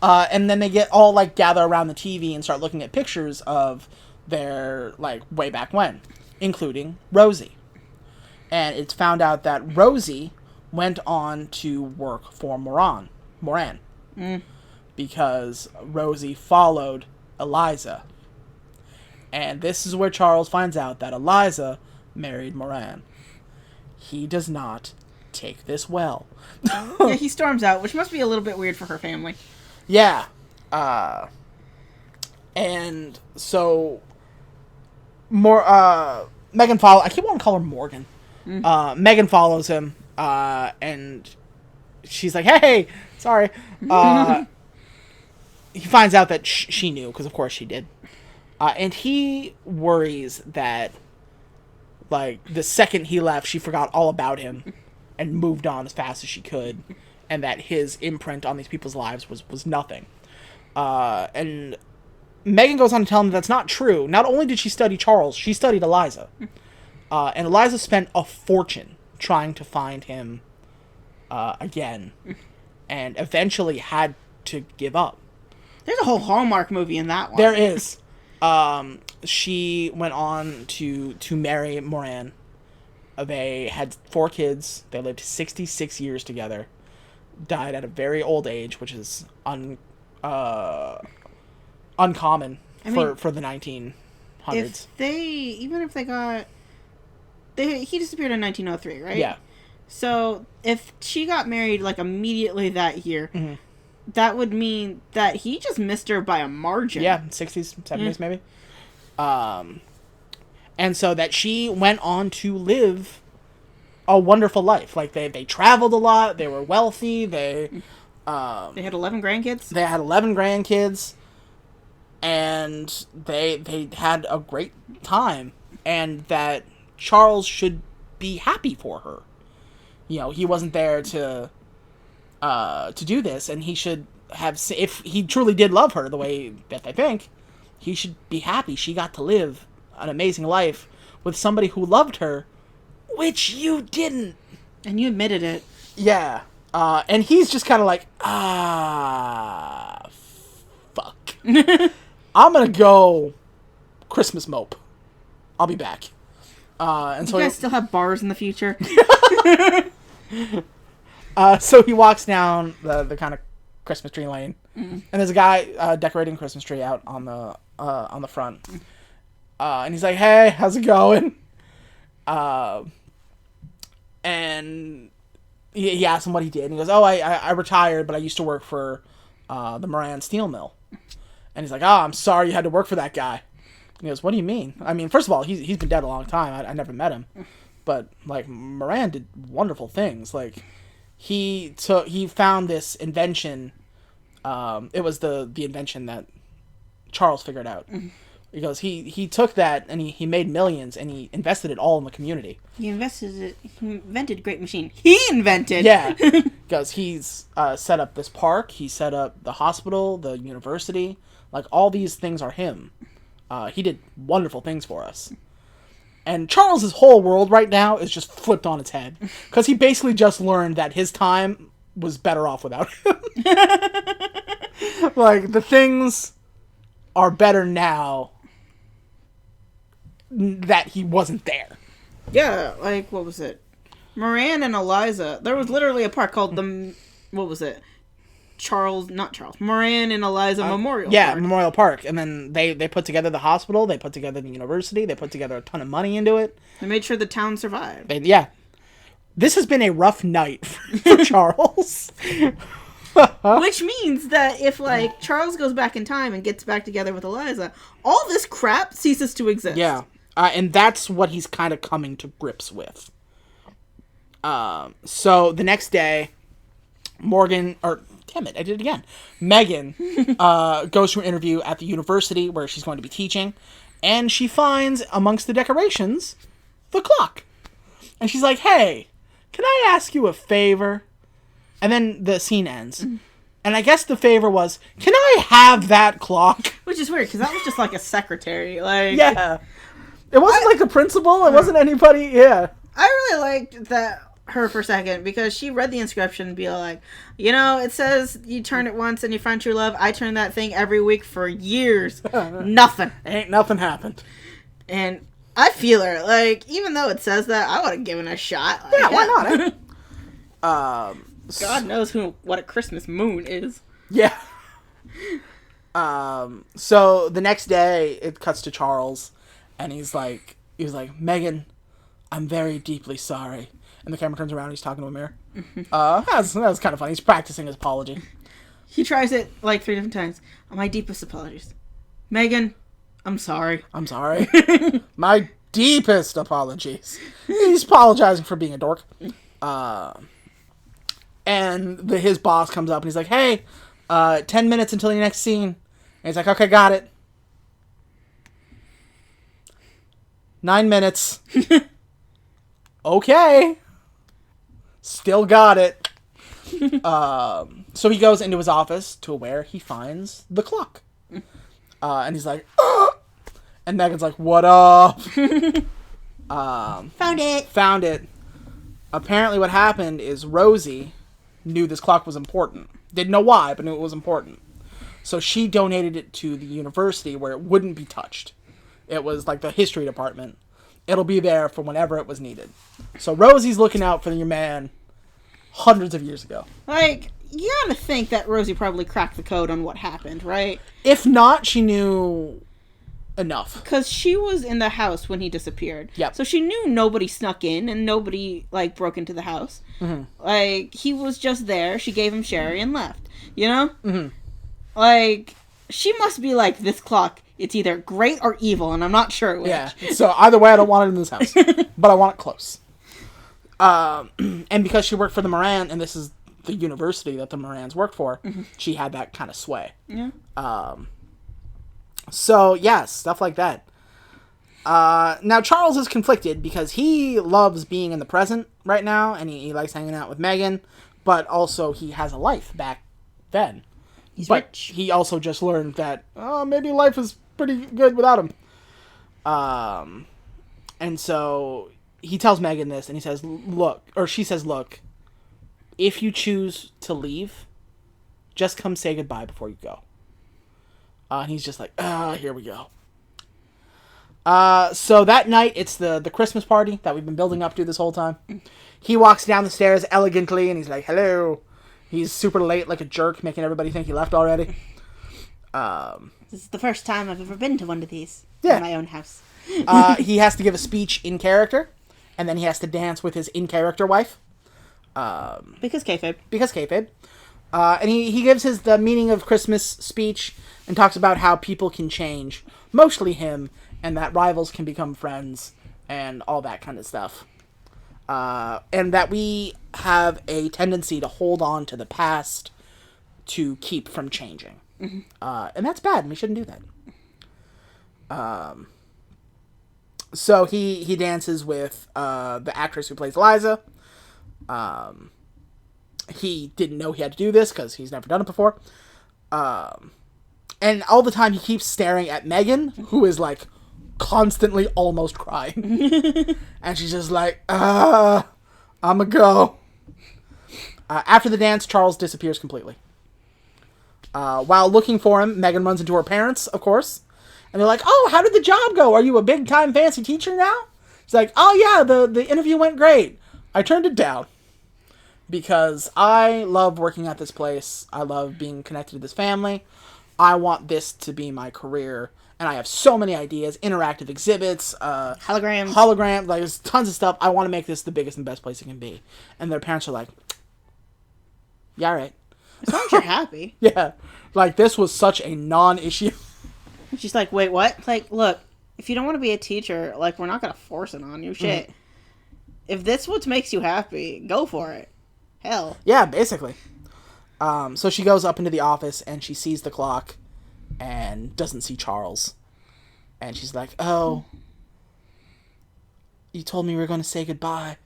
and then they get all like gather around the TV and start looking at pictures of their like way back when, including Rosie. And it's found out that Rosie went on to work for Moran. Because Rosie followed Eliza. And this is where Charles finds out that Eliza married Moran. He does not take this well. Yeah, he storms out, which must be a little bit weird for her family. Yeah. And so Megan follows. I keep wanting to call her Morgan. Megan follows him, and she's like, "Hey, sorry." He finds out that she knew, because of course she did. And he worries that, like, the second he left, she forgot all about him and moved on as fast as she could, and that his imprint on these people's lives was nothing. And Megan goes on to tell him that's not true. Not only did she study Charles, she studied Eliza. And Eliza spent a fortune trying to find him again, and eventually had to give up. There's a whole Hallmark movie in that one. There is. She went on to marry Moran. They had 4 kids. They lived 66 years together. Died at a very old age, which is uncommon for the 1900s. He disappeared in 1903, right? Yeah. So if she got married like immediately that year, that would mean that he just missed her by a margin. Yeah, 60s, 70s maybe. And so that she went on to live a wonderful life. Like, they traveled a lot, they were wealthy, they had 11 grandkids? They had 11 grandkids, and they had a great time, and that Charles should be happy for her. You know, he wasn't there to do this, and he should have, if he truly did love her the way that they think, he should be happy she got to live an amazing life with somebody who loved her, which you didn't. And you admitted it. Yeah. And he's just kind of like, fuck. I'm gonna go Christmas mope. I'll be back. And so you guys still have bars in the future? So he walks down the kind of Christmas tree lane, and there's a guy decorating a Christmas tree out on the front, and he's like, "Hey, how's it going?" And he asks him what he did, and he goes, "Oh, I retired, but I used to work for the Moran Steel Mill." And he's like, "Oh, I'm sorry you had to work for that guy." And he goes, "What do you mean? I mean, first of all, he's been dead a long time. I never met him, but like Moran did wonderful things. Like he found this invention. It was the invention that Charles figured out." He goes, he took that and he made millions, and he invested it all in the community. He invented a great machine. He invented. Yeah, because he's set up this park. He set up the hospital, the university. Like, all these things are him. He did wonderful things for us. And Charles's whole world right now is just flipped on its head, because he basically just learned that his time was better off without him. Like, the things are better now that he wasn't there. Yeah, like, what was it? Moran and Eliza. There was literally a park called what was it? Moran and Eliza Memorial Park. Yeah, Memorial Park. And then they put together the hospital, they put together the university, they put together a ton of money into it. They made sure the town survived. Yeah. This has been a rough night for Charles. Which means that if, like, Charles goes back in time and gets back together with Eliza, all this crap ceases to exist. Yeah. And that's what he's kind of coming to grips with. So the next day, Megan goes to an interview at the university where she's going to be teaching, and she finds amongst the decorations the clock. And she's like, hey, can I ask you a favor? And then the scene ends. And I guess the favor was, can I have that clock? Which is weird, because that was just like a secretary. Like, yeah. It wasn't like the principal. It wasn't anybody. Yeah. I really liked her for a second, because she read the inscription and be like, you know, it says you turn it once and you find true love. I turn that thing every week for years. Nothing. Ain't nothing happened. And I feel her. Like, even though it says that, I would have given it a shot. Like, yeah, why not? God knows what a Christmas moon is. Yeah. So the next day, it cuts to Charles, and he was like, Megan, I'm very deeply sorry. And the camera turns around, and he's talking to a mirror. That was kind of funny. He's practicing his apology. He tries it like 3 different times. My deepest apologies. Megan, I'm sorry. I'm sorry. My deepest apologies. He's apologizing for being a dork. And his boss comes up and he's like, hey, 10 minutes until your next scene. And he's like, okay, got it. 9 minutes. Okay. Still got it. So he goes into his office to where he finds the clock. And he's like, oh! And Megan's like, what up? Found it. Apparently what happened is Rosie knew this clock was important. Didn't know why, but knew it was important. So she donated it to the university where it wouldn't be touched. It was like the history department. It'll be there for whenever it was needed. So Rosie's looking out for your man hundreds of years ago. Like, you gotta think that Rosie probably cracked the code on what happened, right? If not, she knew enough. Because she was in the house when he disappeared. Yep. So she knew nobody snuck in and nobody, like, broke into the house. Mm-hmm. Like, he was just there. She gave him sherry and left. You know? Mm-hmm. Like, she must be like, this clock, it's either great or evil, and I'm not sure which. Yeah. So either way, I don't want it in this house. But I want it close. And because she worked for the Moran, and this is the university that the Morans worked for, mm-hmm. she had that kind of sway. Yeah. So, yeah, stuff like that. Now, Charles is conflicted because he loves being in the present right now, and he likes hanging out with Megan, but also he has a life back then. He's but rich. He also just learned that, maybe life is pretty good without him. And so he tells Megan this, and he says, she says, look, if you choose to leave, just come say goodbye before you go. And he's just like, here we go. So that night, it's the Christmas party that we've been building up to this whole time. He walks down the stairs elegantly, and he's like, hello. He's super late like a jerk, making everybody think he left already. This is the first time I've ever been to one of these in my own house. He has to give a speech in character, and then he has to dance with his in-character wife. Because kayfabe. And he gives the meaning of Christmas speech and talks about how people can change, mostly him, and that rivals can become friends, and all that kind of stuff. And that we have a tendency to hold on to the past to keep from changing. Mm-hmm. And that's bad, and we shouldn't do that. So he dances with the actress who plays Liza. He didn't know he had to do this because he's never done it before. And all the time he keeps staring at Megan, who is like constantly almost crying. And she's just like, I'ma go. After the dance, Charles disappears completely. While looking for him, Megan runs into her parents, of course. And they're like, oh, how did the job go? Are you a big-time fancy teacher now? She's like, oh yeah, the interview went great. I turned it down. Because I love working at this place. I love being connected to this family. I want this to be my career. And I have so many ideas, interactive exhibits, holograms, like there's tons of stuff. I want to make this the biggest and best place it can be. And their parents are like, yeah, all right. As long as you're happy. Yeah. Like, this was such a non-issue. She's like, wait, what? Like, look, if you don't want to be a teacher, like, we're not going to force it on you. Shit. Mm-hmm. If that's what makes you happy, go for it. Hell. Yeah, basically. So she goes up into the office, and she sees the clock, and doesn't see Charles. And she's like, oh, you told me we were going to say goodbye.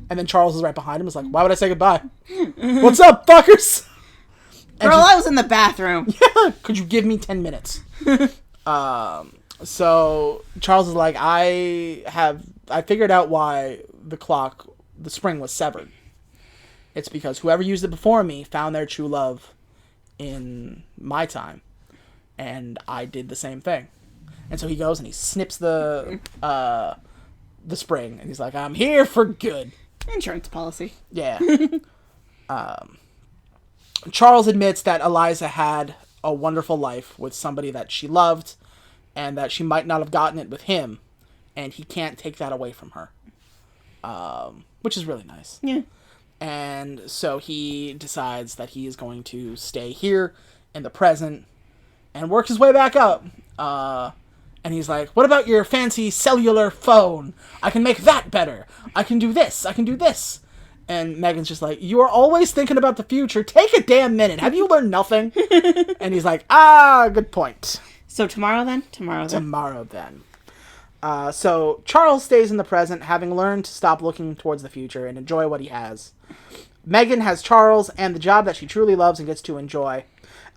And then Charles is right behind him. Is like, why would I say goodbye? What's up, fuckers? Girl, I was in the bathroom. Yeah, could you give me 10 minutes? So Charles is like, I figured out why the spring was severed. It's because whoever used it before me found their true love in my time. And I did the same thing. And so he goes and he snips the spring. And he's like, I'm here for good. Insurance policy. Yeah. Charles admits that Eliza had a wonderful life with somebody that she loved and that she might not have gotten it with him, and he can't take that away from her, which is really nice. Yeah. And so he decides that he is going to stay here in the present and work his way back up. And he's like, what about your fancy cellular phone? I can make that better. I can do this. I can do this. And Megan's just like, you are always thinking about the future. Take a damn minute. Have you learned nothing? And he's like, good point. So tomorrow then? Tomorrow then. So Charles stays in the present, having learned to stop looking towards the future and enjoy what he has. Megan has Charles and the job that she truly loves and gets to enjoy.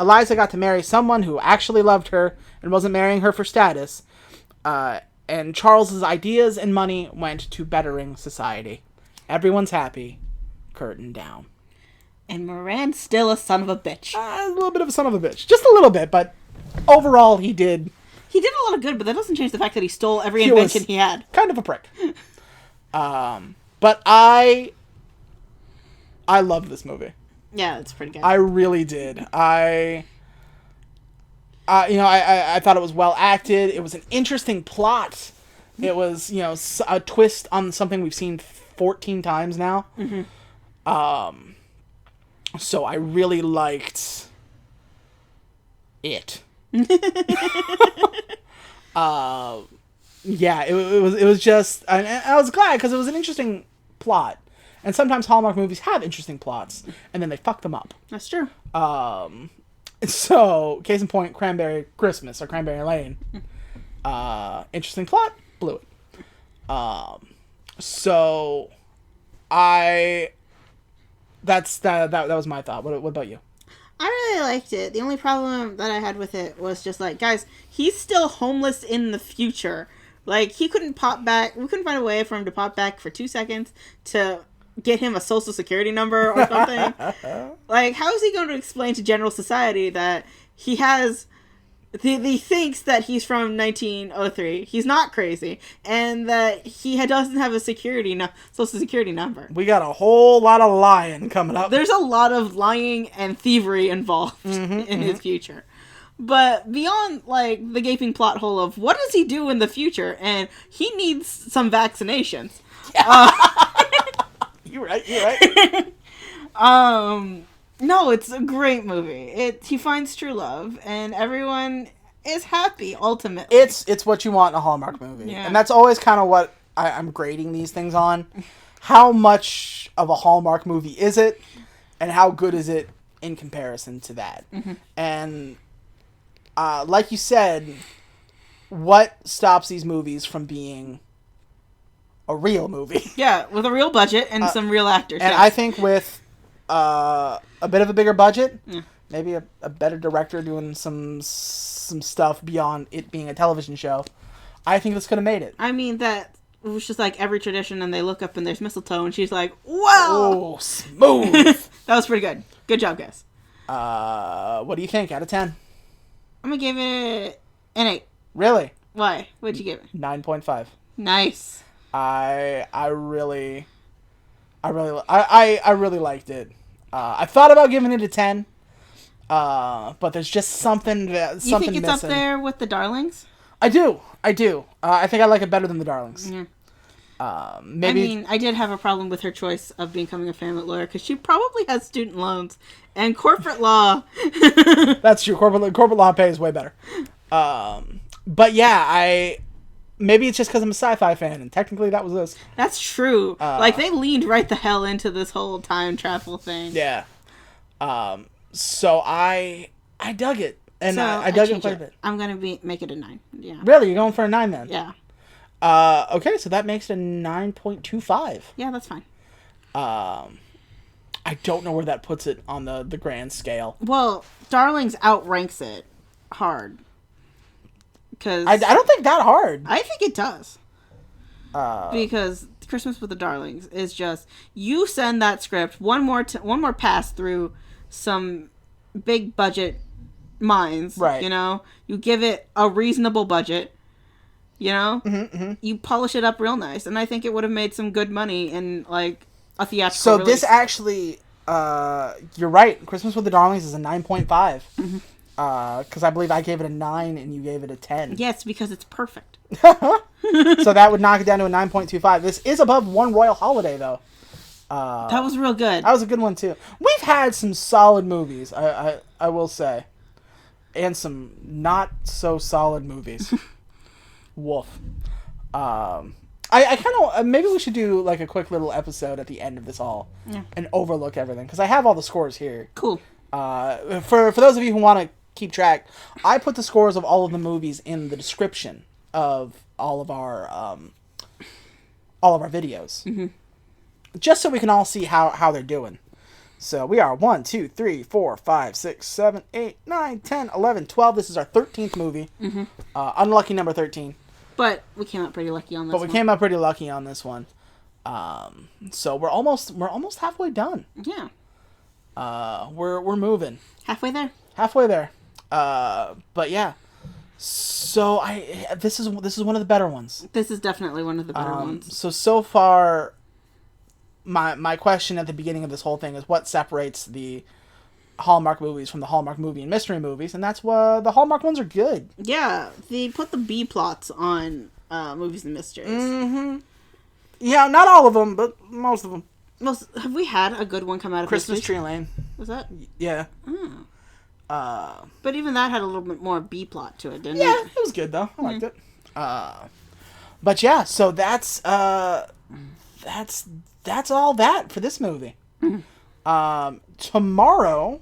Eliza got to marry someone who actually loved her and wasn't marrying her for status. And Charles's ideas and money went to bettering society. Everyone's happy. Curtain down. And Moran's still a son of a bitch. A little bit of a son of a bitch. Just a little bit, but overall he did... He did a lot of good, but that doesn't change the fact that he stole every invention he had. Kind of a prick. But I loved this movie. Yeah, it's pretty good. I really did. I thought it was well acted. It was an interesting plot. It was, a twist on something we've seen 14 times now. Mm-hmm. So I really liked it. Yeah, it was just, and I was glad because it was an interesting plot. And sometimes Hallmark movies have interesting plots, and then they fuck them up. That's true. So, case in point, Cranberry Christmas, or Cranberry Lane. Interesting plot, blew it. So, that was my thought. What about you? I really liked it. The only problem that I had with it was just like, guys, he's still homeless in the future. Like, he couldn't pop back. We couldn't find a way for him to pop back for 2 seconds to get him a social security number or something. Like, how is he going to explain to general society that he has... He thinks that he's from 1903. He's not crazy. And that he doesn't have a social security number. We got a whole lot of lying coming up. There's a lot of lying and thievery involved in his future. But beyond, like, the gaping plot hole of what does he do in the future? And he needs some vaccinations. Yeah. You're right. No, it's a great movie. He finds true love, and everyone is happy, ultimately. It's what you want in a Hallmark movie. Yeah. And that's always kind of what I'm grading these things on. How much of a Hallmark movie is it, and how good is it in comparison to that? Mm-hmm. And, like you said, what stops these movies from being a real movie? Yeah, with a real budget and some real actors. And yeah. I think with a bit of a bigger budget, maybe a better director doing some stuff beyond it being a television show, I think this could have made it. I mean, that was just like every tradition, and they look up and there's mistletoe, and she's like, wow! Oh, smooth! That was pretty good. Good job, guys. What do you think out of 10? I'm gonna give it an 8. Really? Why? What'd you give it? 9.5. Nice. I really liked it. I thought about giving it a 10, but there's just something You think it's missing. up there with The Darlings? I do. I think I like it better than The Darlings. Yeah. Maybe. I mean, I did have a problem with her choice of becoming a family lawyer because she probably has student loans and corporate law. That's true. Corporate law pays way better. But yeah, maybe it's just because I'm a sci-fi fan, and technically that was this. That's true. Like, they leaned right the hell into this whole time travel thing. Yeah. So I dug it, and so I dug it quite a bit. I'm gonna make it a 9. Yeah. Really, you're going for a 9 then? Yeah. Okay, so that makes it a 9.25. Yeah, that's fine. I don't know where that puts it on the grand scale. Well, Darlings outranks it hard. Cause I don't think that hard. I think it does. Because Christmas with the Darlings is just, you send that script one more pass through some big budget minds, right? You know, you give it a reasonable budget. You know, you polish it up real nice, and I think it would have made some good money in like a theatrical release. This actually, you're right. Christmas with the Darlings is a 9.5. Because I believe I gave it a 9 and you gave it a 10. Yes, because it's perfect. So that would knock it down to a 9.25. This is above One Royal Holiday, though. That was real good. That was a good one, too. We've had some solid movies, I will say. And some not so solid movies. Woof. I kind of... maybe we should do like a quick little episode at the end of this all. Yeah. And overlook everything. Because I have all the scores here. Cool. For those of you who want to keep track, I put the scores of all of the movies in the description of all of our videos. Mm-hmm. Just so we can all see how they're doing. So we are 1, 2, 3, 4, 5, 6, 7, 8, 9, 10, 11, 12. This is our 13th movie. Mm-hmm. Unlucky number 13. But we came out pretty lucky on this one. But we came out pretty lucky on this one. So we're almost halfway done. Yeah. We're moving. Halfway there. But yeah. So this is one of the better ones. This is definitely one of the better ones. So far, my question at the beginning of this whole thing is what separates the Hallmark movies from the Hallmark movie and mystery movies, and that's what the Hallmark ones are good. Yeah, they put the B plots on movies and mysteries. Mm-hmm. Yeah, not all of them, but most of them. Have we had a good one come out of Christmas Tree Lane? Was that? Yeah. Oh. But even that had a little bit more B plot to it, didn't it? Yeah, it was good though. I liked it. But yeah, so that's all that for this movie. Tomorrow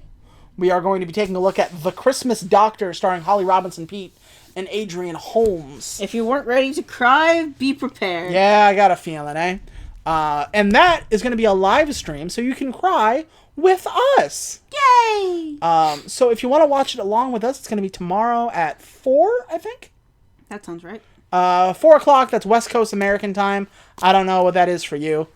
we are going to be taking a look at The Christmas Doctor, starring Holly Robinson Peete and Adrian Holmes. If you weren't ready to cry, be prepared. Yeah, I got a feeling, eh? And that is going to be a live stream, so you can cry with us. Yay! So if you want to watch it along with us, it's going to be tomorrow at 4, I think? That sounds right. 4 o'clock, that's West Coast American time. I don't know what that is for you.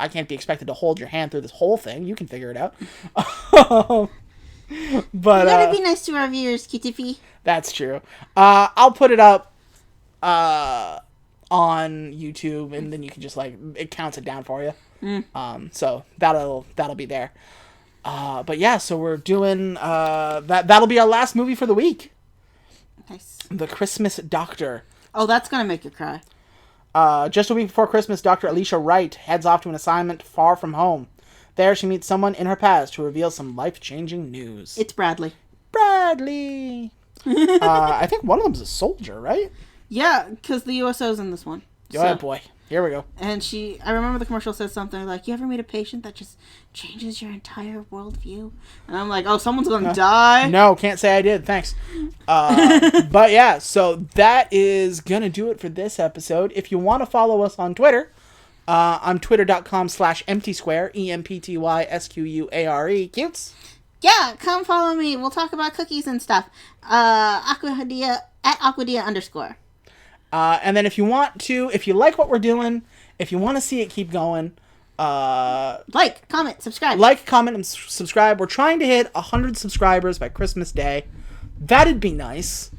I can't be expected to hold your hand through this whole thing. You can figure it out. But you gotta be nice to our viewers, Kitty. That's true. I'll put it up on YouTube, and then you can just it counts it down for you. So that'll be there. But yeah, so we're doing that'll be our last movie for the week. Nice. The Christmas Doctor. Oh, that's gonna make you cry. Just a week before Christmas, Dr. Alicia Wright heads off to an assignment far from home. There, she meets someone in her past who reveals some life-changing news. It's Bradley. I think one of them's a soldier, right? Yeah, because the USO's in this one. Oh, boy. Here we go. And I remember the commercial said something like, you ever meet a patient that just changes your entire worldview? And I'm like, oh, someone's going to die? No, can't say I did. Thanks. But yeah, so that is going to do it for this episode. If you want to follow us on Twitter, I'm twitter.com/emptysquare, EMPTYSQUARE. Cutes? Yeah, come follow me. We'll talk about cookies and stuff. Aquadia @Aquadia_. And then if you like what we're doing, if you want to see it keep going, like, comment, subscribe. Like, comment, and subscribe. We're trying to hit 100 subscribers by Christmas Day. That'd be nice.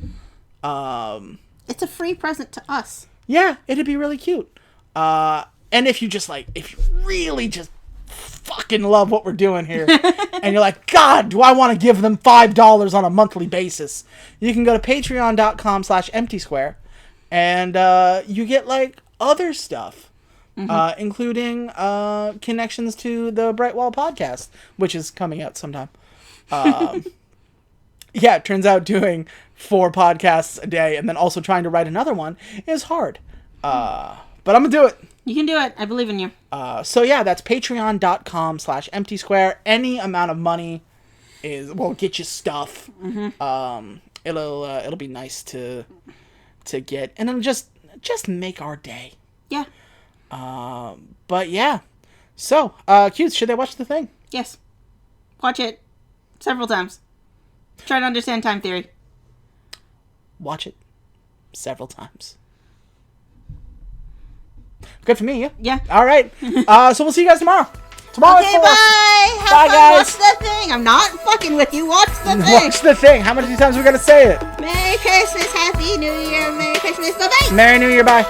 It's a free present to us. Yeah, it'd be really cute. And if you really just fucking love what we're doing here, and you're like, God, do I want to give them $5 on a monthly basis? You can go to patreon.com/emptysquare. And you get, like, other stuff, including connections to the Brightwall podcast, which is coming out sometime. Yeah, it turns out doing 4 podcasts a day and then also trying to write another one is hard. But I'm going to do it. You can do it. I believe in you. So yeah, that's patreon.com/emptysquare. Any amount of money will get you stuff. It'll be nice to get, and it'll just make our day. Yeah. But yeah. So, Q's, should they watch the thing? Yes. Watch it several times. Try to understand time theory. Watch it several times. Good for me, yeah? Yeah. All right. So we'll see you guys tomorrow. Tomorrow Okay, at 4. bye! Have Bye, fun. guys. Watch the thing. I'm not fucking with you. Watch the thing. Watch the thing. How many times are we going to say it? Merry Christmas, Happy New Year, Merry Christmas, bye-bye! Merry New Year, bye.